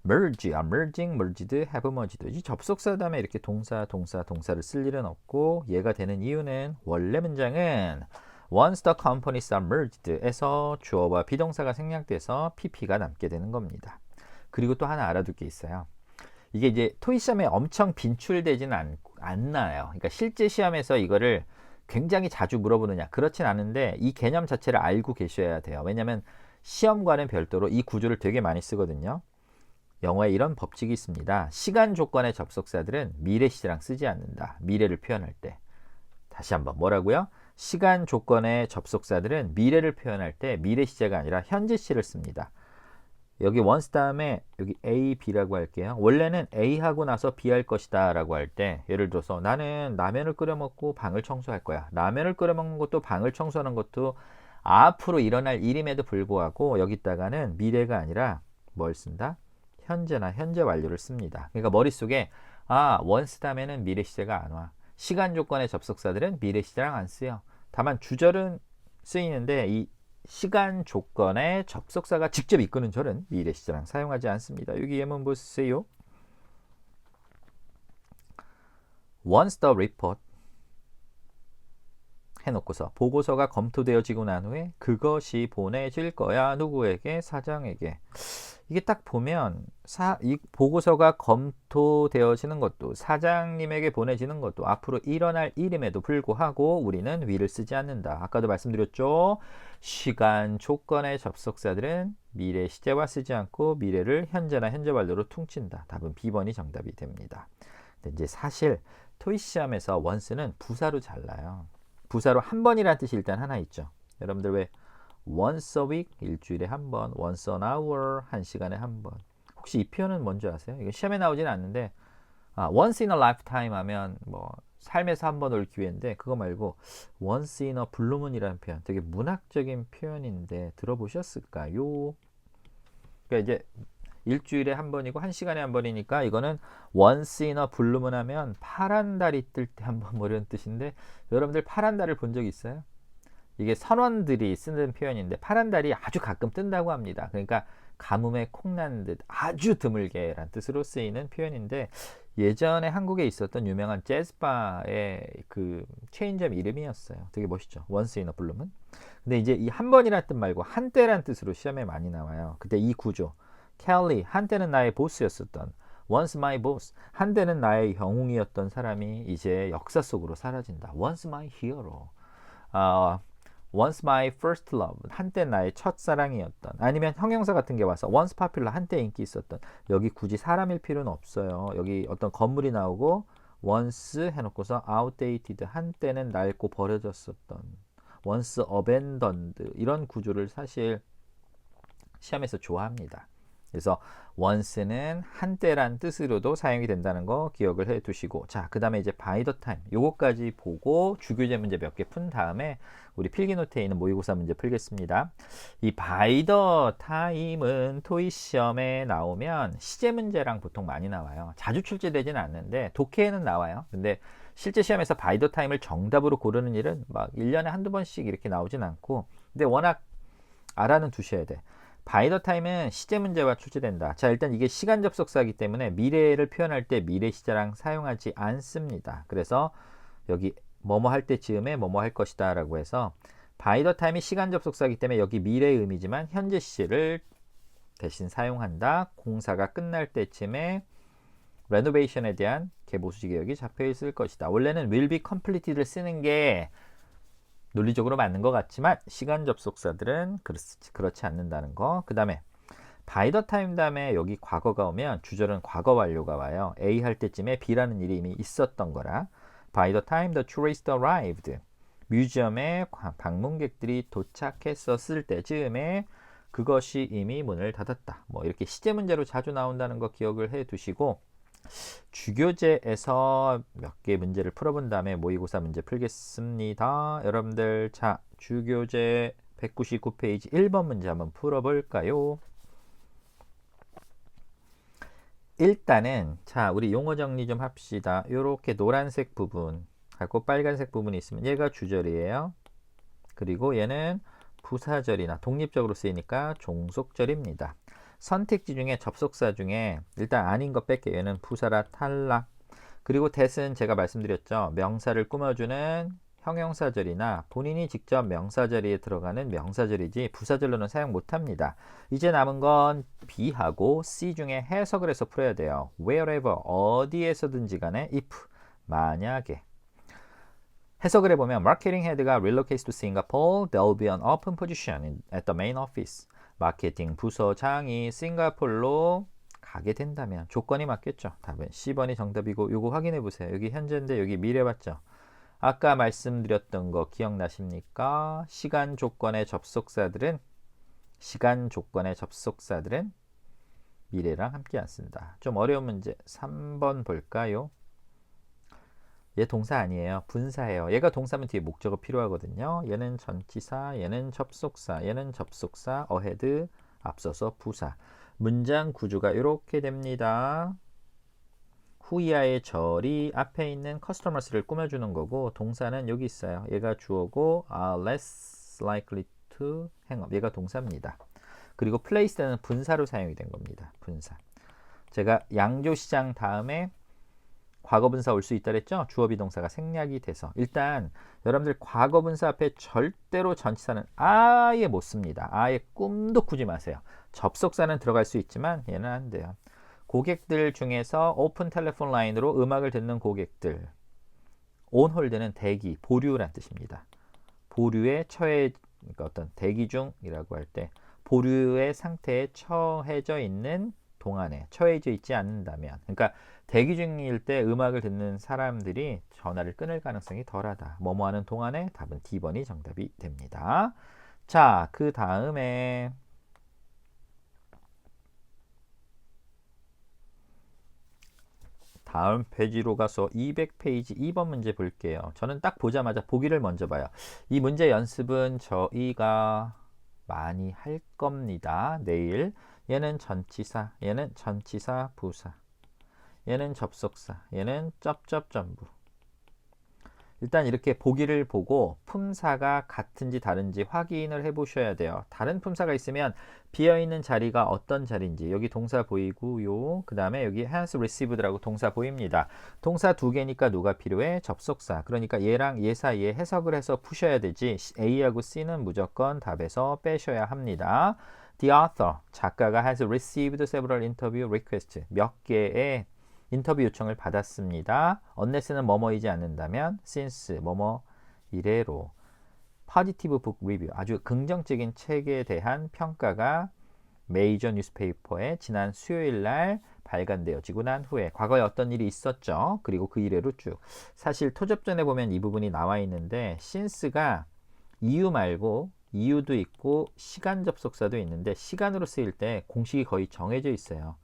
merge, merging, merged, have merged. 이 접속사 다음에 이렇게 동사를 쓸 일은 없고 얘가 되는 이유는 원래 문장은 once the companies are merged 에서 주어와 비동사가 생략돼서 pp가 남게 되는 겁니다. 그리고 또 하나 알아둘 게 있어요. 이게 이제 토익 시험에 엄청 빈출되지는 않나요. 그러니까 실제 시험에서 이거를 굉장히 자주 물어보느냐 그렇진 않은데 이 개념 자체를 알고 계셔야 돼요. 왜냐하면 시험과는 별도로 이 구조를 되게 많이 쓰거든요. 영어에 이런 법칙이 있습니다. 시간 조건의 접속사들은 미래 시제랑 쓰지 않는다. 미래를 표현할 때. 다시 한번 뭐라고요? 시간 조건의 접속사들은 미래를 표현할 때 미래 시제가 아니라 현재 시를 씁니다. 여기 once 다음에 여기 A, B라고 할게요. 원래는 A 하고 나서 B 할 것이다 라고 할 때 예를 들어서 나는 라면을 끓여 먹고 방을 청소할 거야. 라면을 끓여 먹는 것도 방을 청소하는 것도 앞으로 일어날 일임에도 불구하고 여기다가는 미래가 아니라 뭘 쓴다? 현재나 현재 완료를 씁니다. 그러니까 머릿속에 once 다음에는 미래 시제가 안 와. 시간 조건의 접속사들은 미래 시제랑 안 쓰여. 다만 주절은 쓰이는데 이 시간 조건의 접속사가 직접 이끄는 절은 미래 시제랑 사용하지 않습니다. 여기 예문 보세요. Once the report 해놓고서 보고서가 검토되어지고 난 후에 그것이 보내질 거야. 누구에게? 사장에게. 이게 딱 보면 이 보고서가 검토되어지는 것도 사장님에게 보내지는 것도 앞으로 일어날 일임에도 불구하고 우리는 will을 쓰지 않는다. 아까도 말씀드렸죠. 시간 조건의 접속사들은 미래 시제와 쓰지 않고 미래를 현재나 현재 완료로 퉁친다. 답은 B번이 정답이 됩니다. 근데 이제 사실 토익 시험에서 once는 부사로 잘라요. 부사로 한 번이라는 뜻이 일단 하나 있죠. 여러분들 왜 once a week 일주일에 한 번, once an hour 한 시간에 한 번. 혹시 이 표현은 뭔지 아세요? 이거 시험에 나오지는 않는데 once in a lifetime 하면 뭐 삶에서 한 번 올 기회인데 그거 말고 once in a blue moon이라는 표현 되게 문학적인 표현인데 들어보셨을까요? 그러니까 이제 일주일에 한 번이고 한 시간에 한 번이니까 이거는 once in a blue moon 하면 파란 달이 뜰 때 한 번 뭐 이런 뜻인데 여러분들 파란 달을 본 적 있어요? 이게 선원들이 쓰는 표현인데 파란 달이 아주 가끔 뜬다고 합니다. 그러니까 가뭄에 콩난 듯 아주 드물게란 뜻으로 쓰이는 표현인데 예전에 한국에 있었던 유명한 재즈바의 그 체인점 이름이었어요. 되게 멋있죠. Once in a blue moon. 근데 이제 이 한 번이란 뜻 말고 한때란 뜻으로 시험에 많이 나와요. 그때 이 구조. 켈리 한때는 나의 보스였었던 Once my boss 한때는 나의 영웅이었던 사람이 이제 역사 속으로 사라진다. Once my hero. Once my first love 한때 나의 첫사랑이었던 아니면 형용사 같은 게 와서 once popular 한때 인기 있었던 여기 굳이 사람일 필요는 없어요. 여기 어떤 건물이 나오고 once 해놓고서 outdated 한때는 낡고 버려졌었던 once abandoned 이런 구조를 사실 시험에서 좋아합니다. 그래서 once는 한때란 뜻으로도 사용이 된다는 거 기억을 해 두시고 자, 그 다음에 이제 by the time 요거까지 보고 주교재 문제 몇 개 푼 다음에 우리 필기노트에 있는 모의고사 문제 풀겠습니다. 이 by the time은 토익 시험에 나오면 시제 문제랑 보통 많이 나와요. 자주 출제되지는 않는데 독해에는 나와요. 근데 실제 시험에서 by the time을 정답으로 고르는 일은 막 1년에 한두 번씩 이렇게 나오진 않고 근데 워낙 알아는 두셔야 돼. by the time은 시제 문제와 출제된다. 자, 일단 이게 시간 접속사이기 때문에 미래를 표현할 때 미래 시제랑 사용하지 않습니다. 그래서 여기 뭐뭐 할 때 즈음에 뭐뭐 할 것이다 라고 해서 by the time이 시간 접속사이기 때문에 여기 미래의 의미지만 현재 시제를 대신 사용한다. 공사가 끝날 때쯤에 renovation에 대한 개보수지 개혁이 잡혀 있을 것이다. 원래는 will be completed를 쓰는 게 논리적으로 맞는 것 같지만 시간 접속사들은 그렇지 않는다는 거. 그 다음에 by the time 다음에 여기 과거가 오면 주절은 과거 완료가 와요. A 할 때쯤에 B라는 일이 이미 있었던 거라 by the time the tourists arrived 뮤지엄에 방문객들이 도착했었을 때쯤에 그것이 이미 문을 닫았다. 뭐 이렇게 시제 문제로 자주 나온다는 거 기억을 해 두시고 주교재에서 몇 개 문제를 풀어본 다음에 모의고사 문제 풀겠습니다. 여러분들 자 주교재 199페이지 1번 문제 한번 풀어볼까요? 일단은 자 우리 용어 정리 좀 합시다. 이렇게 노란색 부분 하고 빨간색 부분이 있으면 얘가 주절이에요. 그리고 얘는 부사절이나 독립적으로 쓰이니까 종속절입니다. 선택지 중에 접속사 중에 일단 아닌 거 뺄게요. 얘는 부사라 탈락. 그리고 that은 제가 말씀드렸죠. 명사를 꾸며주는 형용사절이나 본인이 직접 명사절에 들어가는 명사절이지 부사절로는 사용 못합니다. 이제 남은 건 B하고 C 중에 해석을 해서 풀어야 돼요. wherever 어디에서든지 간에 if 만약에 해석을 해보면 marketing head가 relocates to Singapore, there will be an open position at the main office. 마케팅 부서장이 싱가폴로 가게 된다면 조건이 맞겠죠. 답은 C번이 정답이고 요거 확인해 보세요. 여기 현재인데 여기 미래 맞죠. 아까 말씀드렸던 거 기억나십니까? 시간 조건의 접속사들은 미래랑 함께 안 쓴다. 좀 어려운 문제 3번 볼까요? 얘 동사 아니에요. 분사예요. 얘가 동사면 뒤에 목적어 필요하거든요. 얘는 전치사, 얘는 접속사, 얘는 접속사, ahead, 앞서서 부사. 문장 구조가 이렇게 됩니다. 후이아의 절이 앞에 있는 customers를 꾸며주는 거고 동사는 여기 있어요. 얘가 주어고 are less likely to hang up. 얘가 동사입니다. 그리고 place는 분사로 사용이 된 겁니다. 분사. 제가 양조시장 다음에 과거분사 올 수 있다 그랬죠? 주어비동사가 생략이 돼서 일단 여러분들 과거분사 앞에 절대로 전치사는 아예 못 씁니다. 아예 꿈도 꾸지 마세요. 접속사는 들어갈 수 있지만 얘는 안 돼요. 고객들 중에서 오픈 텔레폰 라인으로 음악을 듣는 고객들 온홀드는 대기, 보류란 뜻입니다. 보류에 처해 그러니까 어떤 대기 중이라고 할 때 보류의 상태에 처해져 있는 동안에 처해져 있지 않는다면 그러니까 대기 중일 때 음악을 듣는 사람들이 전화를 끊을 가능성이 덜하다. 뭐뭐 하는 동안에 답은 D번이 정답이 됩니다. 자, 그 다음에 다음 페이지로 가서 200페이지 2번 문제 볼게요. 저는 딱 보자마자 보기를 먼저 봐요. 이 문제 연습은 저희가 많이 할 겁니다. 내일. 얘는 전치사, 얘는 전치사 부사, 얘는 접속사, 얘는 쩝쩝전부. 일단 이렇게 보기를 보고 품사가 같은지 다른지 확인을 해 보셔야 돼요. 다른 품사가 있으면 비어있는 자리가 어떤 자리인지 여기 동사 보이고요. 그 다음에 여기 has received라고 동사 보입니다. 동사 두 개니까 누가 필요해? 접속사. 그러니까 얘랑 얘 사이에 해석을 해서 푸셔야 되지 A하고 C는 무조건 답에서 빼셔야 합니다. The author, 작가가 has received several interview requests. 몇 개의 인터뷰 요청을 받았습니다. unless는 뭐뭐이지 않는다면 since 뭐뭐 이래로 positive book review 아주 긍정적인 책에 대한 평가가 메이저 뉴스페이퍼에 지난 수요일 날 발간되어지고 난 후에 과거에 어떤 일이 있었죠. 그리고 그 이래로 쭉 사실 토접전에 보면 이 부분이 나와 있는데 since가 이유 말고 이유도 있고 시간 접속사도 있는데 시간으로 쓰일 때 공식이 거의 정해져 있어요.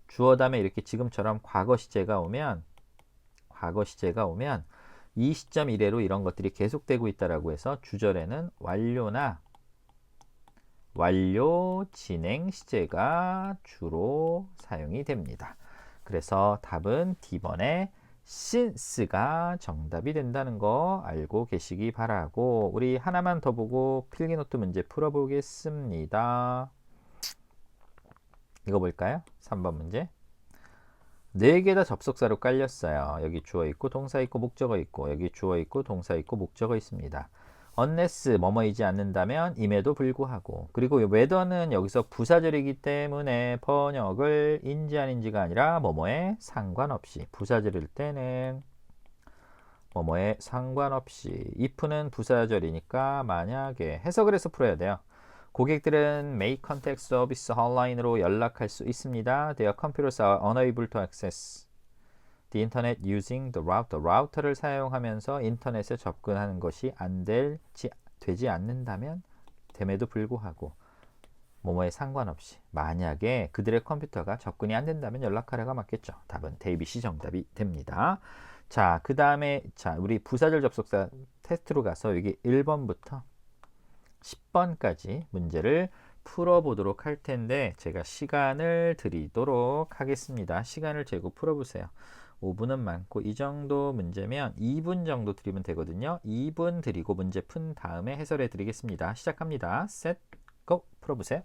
주어 다음에 이렇게 지금처럼 과거 시제가 오면 이 시점 이래로 이런 것들이 계속되고 있다라고 해서 주절에는 완료나 완료 진행 시제가 주로 사용이 됩니다. 그래서 답은 D번에 since가 정답이 된다는 거 알고 계시기 바라고 우리 하나만 더 보고 필기노트 문제 풀어보겠습니다. 이거 볼까요? 3번 문제. 4개 다 접속사로 깔렸어요. 여기 주어 있고 동사 있고 목적어 있고 여기 주어 있고 동사 있고 목적어 있습니다. unless 뭐뭐이지 않는다면 임에도 불구하고 그리고 whether는 여기서 부사절이기 때문에 번역을 인지 아닌지가 아니라 뭐뭐에 상관없이 부사절일 때는 뭐뭐에 상관없이 if는 부사절이니까 만약에 해석을 해서 풀어야 돼요. 고객들은 make contact service hotline으로 연락할 수 있습니다. Their computers are unable to access the internet using the router. 라우터를 사용하면서 인터넷에 접근하는 것이 되지 않는다면 됨에도 불구하고 뭐뭐에 상관없이 만약에 그들의 컴퓨터가 접근이 안 된다면 연락하라가 맞겠죠. 답은 데이비시 정답이 됩니다. 자, 그 다음에 우리 부사절 접속사 테스트로 가서 여기 1번부터 10번까지 문제를 풀어보도록 할 텐데 제가 시간을 드리도록 하겠습니다. 시간을 재고 풀어보세요. 5분은 많고 이 정도 문제면 2분 정도 드리면 되거든요. 2분 드리고 문제 푼 다음에 해설해 드리겠습니다. 시작합니다. 셋, 고! 풀어보세요.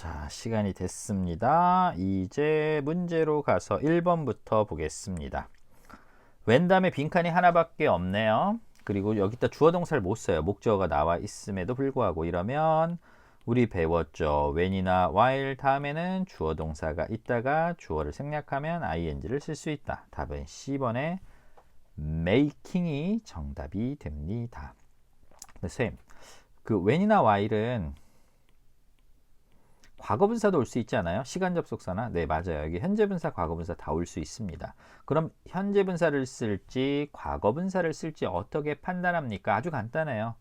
자, 시간이 됐습니다. 이제 문제로 가서 1번부터 보겠습니다. when 다음에 빈칸이 하나밖에 없네요. 그리고 여기다 주어 동사를 못 써요. 목적어가 나와 있음에도 불구하고. 이러면 우리 배웠죠. when이나 while 다음에는 주어 동사가 있다가 주어를 생략하면 ing를 쓸 수 있다. 답은 C번에 making이 정답이 됩니다. 선생님, 그 when이나 while은 과거분사도 올 수 있지 않아요? 시간접속사나? 네, 맞아요. 여기 현재분사, 과거분사 다 올 수 있습니다. 그럼 현재분사를 쓸지 과거분사를 쓸지 어떻게 판단합니까? 아주 간단해요.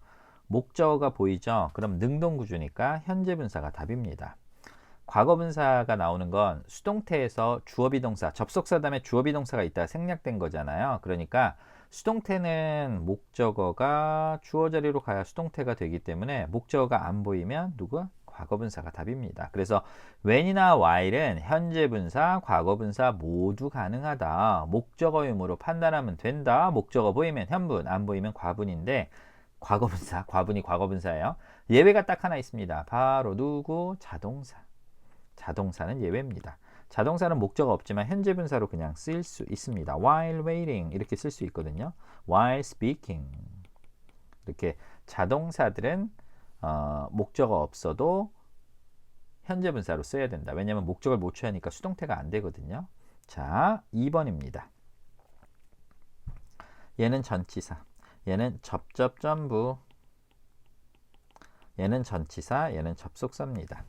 목적어가 보이죠? 그럼 능동구조니까 현재분사가 답입니다. 과거분사가 나오는 건 수동태에서 주어비동사, 접속사 다음에 주어비동사가 있다가 생략된 거잖아요. 그러니까 수동태는 목적어가 주어 자리로 가야 수동태가 되기 때문에 목적어가 안 보이면 누구? 과거분사가 답입니다. 그래서 when이나 while은 현재분사, 과거분사 모두 가능하다. 목적어 유무로 판단하면 된다. 목적어 보이면 현분, 안 보이면 과분인데 과거분사, 과분이 과거분사예요. 예외가 딱 하나 있습니다. 바로 누구? 자동사. 자동사는 예외입니다. 자동사는 목적어 없지만 현재분사로 그냥 쓸 수 있습니다. while waiting 이렇게 쓸 수 있거든요. while speaking 이렇게 자동사들은 목적어 없어도 현재분사로 써야 된다. 왜냐하면 목적을 못 취하니까 수동태가 안 되거든요. 자, 2번입니다. 얘는 전치사, 얘는 접접전부, 얘는 전치사, 얘는 접속사입니다.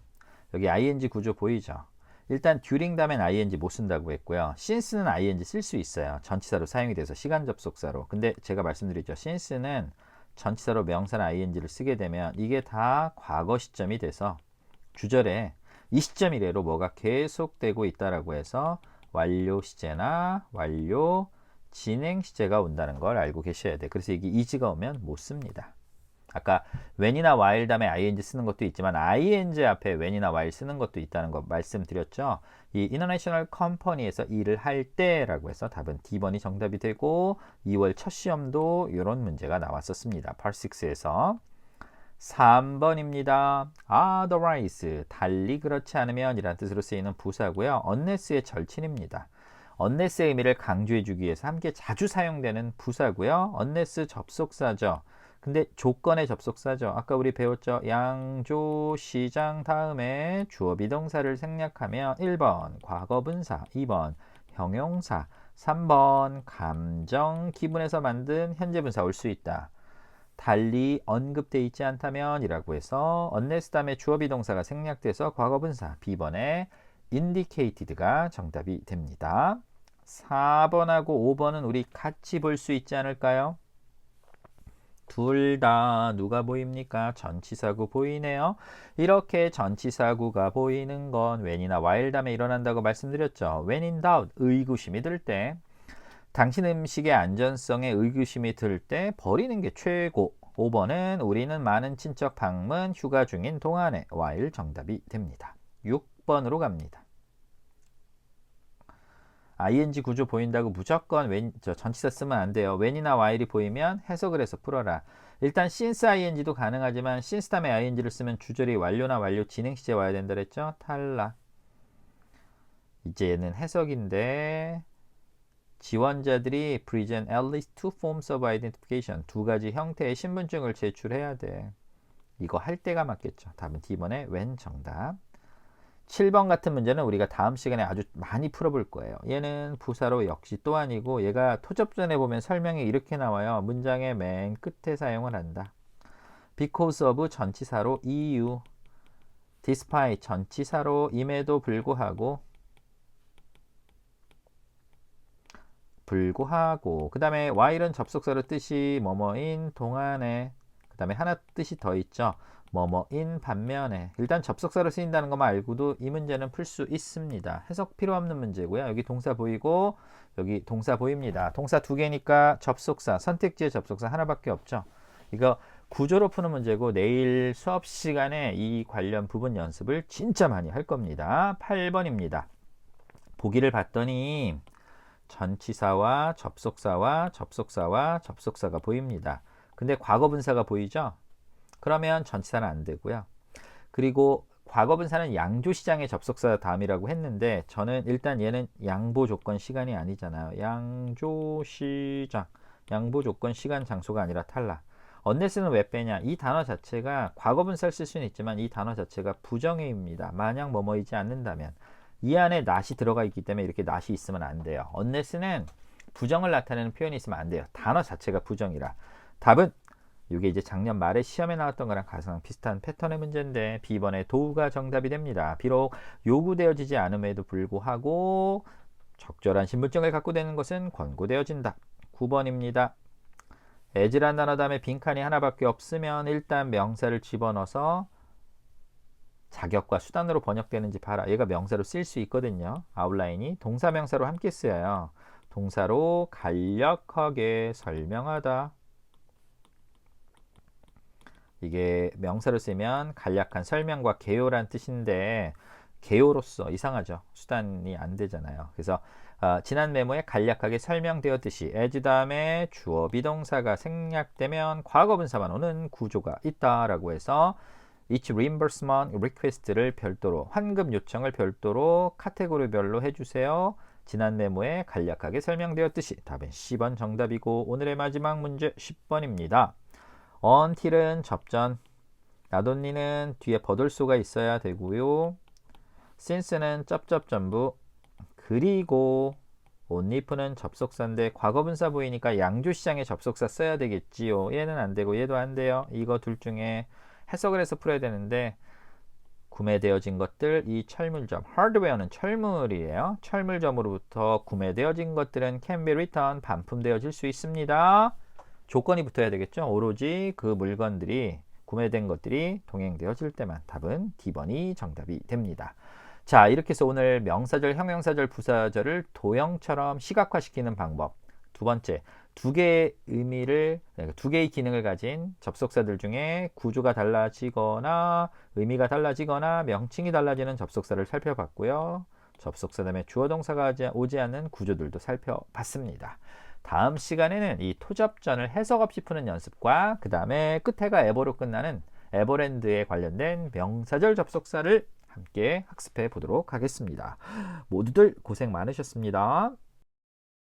여기 ing 구조 보이죠? 일단 during 다음엔 ing 못 쓴다고 했고요. since는 ing 쓸 수 있어요. 전치사로 사용이 돼서 시간 접속사로. 근데 제가 말씀드렸죠. since는 전치사로 명사나 ing를 쓰게 되면 이게 다 과거 시점이 돼서 주절에 이 시점이래로 뭐가 계속되고 있다라고 해서 완료 시제나 완료 진행 시제가 온다는 걸 알고 계셔야 돼. 그래서 이게 is가 오면 못 씁니다. 아까 when이나 while 다음에 ing 쓰는 것도 있지만 ing 앞에 when이나 while 쓰는 것도 있다는 거 말씀드렸죠. 이 International Company에서 일을 할 때라고 해서 답은 D번이 정답이 되고 2월 첫 시험도 이런 문제가 나왔었습니다. Part 6에서 3번입니다. otherwise, 달리 그렇지 않으면 이란 뜻으로 쓰이는 부사고요. unless의 절친입니다. unless의 의미를 강조해 주기 위해서 함께 자주 사용되는 부사고요. unless 접속사죠. 근데 조건의 접속사죠. 아까 우리 배웠죠. 양조, 시장 다음에 주어 비동사를 생략하면 1번 과거분사, 2번 형용사, 3번 감정, 기분에서 만든 현재분사 올 수 있다. 달리 언급되어 있지 않다면 이라고 해서 unless 다음에 주어 비동사가 생략돼서 과거분사, B번에 indicated가 정답이 됩니다. 4번하고 5번은 우리 같이 볼 수 있지 않을까요? 둘 다 누가 보입니까? 전치사구 보이네요. 이렇게 전치사구가 보이는 건 when이나 while 다음에 일어난다고 말씀드렸죠. when in doubt, 의구심이 들 때, 당신 음식의 안전성에 의구심이 들 때 버리는 게 최고. 5번은 우리는 많은 친척 방문 휴가 중인 동안에 while 정답이 됩니다. 6번으로 갑니다. ing 구조 보인다고 무조건 전치사 쓰면 안 돼요. when이나 while이 보이면 해석을 해서 풀어라. 일단 since ing도 가능하지만 since 다음에 ing를 쓰면 주절이 완료나 완료 진행 시제 와야 된다 그랬죠? 탈락. 이제 얘는 해석인데 지원자들이 present at least two forms of identification, 두 가지 형태의 신분증을 제출해야 돼. 이거 할 때가 맞겠죠. 답은 D번에 when 정답. 7번 같은 문제는 우리가 다음 시간에 아주 많이 풀어볼 거예요. 얘는 부사로 역시 또 아니고 얘가 토접전에 보면 설명이 이렇게 나와요. 문장의 맨 끝에 사용을 한다. because of 전치사로 이유, despite 전치사로 임에도 불구하고 그 다음에 while은 접속사로 뜻이 뭐뭐인 동안에, 그 다음에 하나 뜻이 더 있죠. 뭐뭐인 반면에. 일단 접속사로 쓰인다는 것만 알고도 이 문제는 풀 수 있습니다. 해석 필요 없는 문제고요. 여기 동사 보이고 여기 동사 보입니다. 동사 두 개니까 접속사, 선택지의 접속사 하나밖에 없죠. 이거 구조로 푸는 문제고 내일 수업 시간에 이 관련 부분 연습을 진짜 많이 할 겁니다. 8번입니다. 보기를 봤더니 전치사와 접속사와 접속사와 접속사가 보입니다. 근데 과거분사가 보이죠? 그러면 전치사는 안 되고요. 그리고 과거분사는 양조시장의 접속사 다음이라고 했는데 저는 일단 얘는 양보조건 시간이 아니잖아요. 양조시장, 양보조건 시간 장소가 아니라 탈락. unless는 왜 빼냐? 이 단어 자체가 과거분사를 쓸 수는 있지만 이 단어 자체가 부정의입니다. 만약 뭐뭐이지 않는다면. 이 안에 not이 들어가 있기 때문에 이렇게 not이 있으면 안 돼요. unless는 부정을 나타내는 표현이 있으면 안 돼요. 단어 자체가 부정이라. 답은 이게 이제 작년 말에 시험에 나왔던 거랑 가장 비슷한 패턴의 문제인데 B번의 도우가 정답이 됩니다. 비록 요구되어지지 않음에도 불구하고 적절한 신분증을 갖고 되는 것은 권고되어진다. 9번입니다. as란 단어 다음에 빈칸이 하나밖에 없으면 일단 명사를 집어넣어서 자격과 수단으로 번역되는지 봐라. 얘가 명사로 쓸 수 있거든요. 아웃라인이 동사 명사로 함께 쓰여요. 동사로 간략하게 설명하다. 이게 명사로 쓰면 간략한 설명과 개요란 뜻인데 개요로서 이상하죠. 수단이 안 되잖아요. 그래서 지난 메모에 간략하게 설명되었듯이 as 다음에 주어 비동사가 생략되면 과거분사만 오는 구조가 있다라고 해서 each reimbursement request를 별도로 환급 요청을 별도로 카테고리별로 해주세요. 지난 메모에 간략하게 설명되었듯이 답은 C번 정답이고 오늘의 마지막 문제 10번입니다. until은 접전, not only는 뒤에 버돌소가 있어야 되고요. since는 쩝쩝전부, 그리고 only는 접속사인데 과거분사 보이니까 양조시장에 접속사 써야 되겠지요. 얘는 안 되고 얘도 안 돼요. 이거 둘 중에 해석을 해서 풀어야 되는데 구매되어진 것들, 이 철물점, 하드웨어는 철물이에요. 철물점으로부터 구매되어진 것들은 can be returned, 반품되어질 수 있습니다. 조건이 붙어야 되겠죠. 오로지 그 물건들이 구매된 것들이 동행되어질 때만. 답은 D번이 정답이 됩니다. 자, 이렇게 해서 오늘 명사절, 형용사절, 부사절을 도형처럼 시각화시키는 방법. 두 번째, 두 개의 의미를, 두 개의 기능을 가진 접속사들 중에 구조가 달라지거나 의미가 달라지거나 명칭이 달라지는 접속사를 살펴봤고요. 접속사 다음에 주어 동사가 오지 않는 구조들도 살펴봤습니다. 다음 시간에는 이 토접전을 해석 없이 푸는 연습과 그 다음에 끝에가 에버로 끝나는 에버랜드에 관련된 명사절 접속사를 함께 학습해 보도록 하겠습니다. 모두들 고생 많으셨습니다.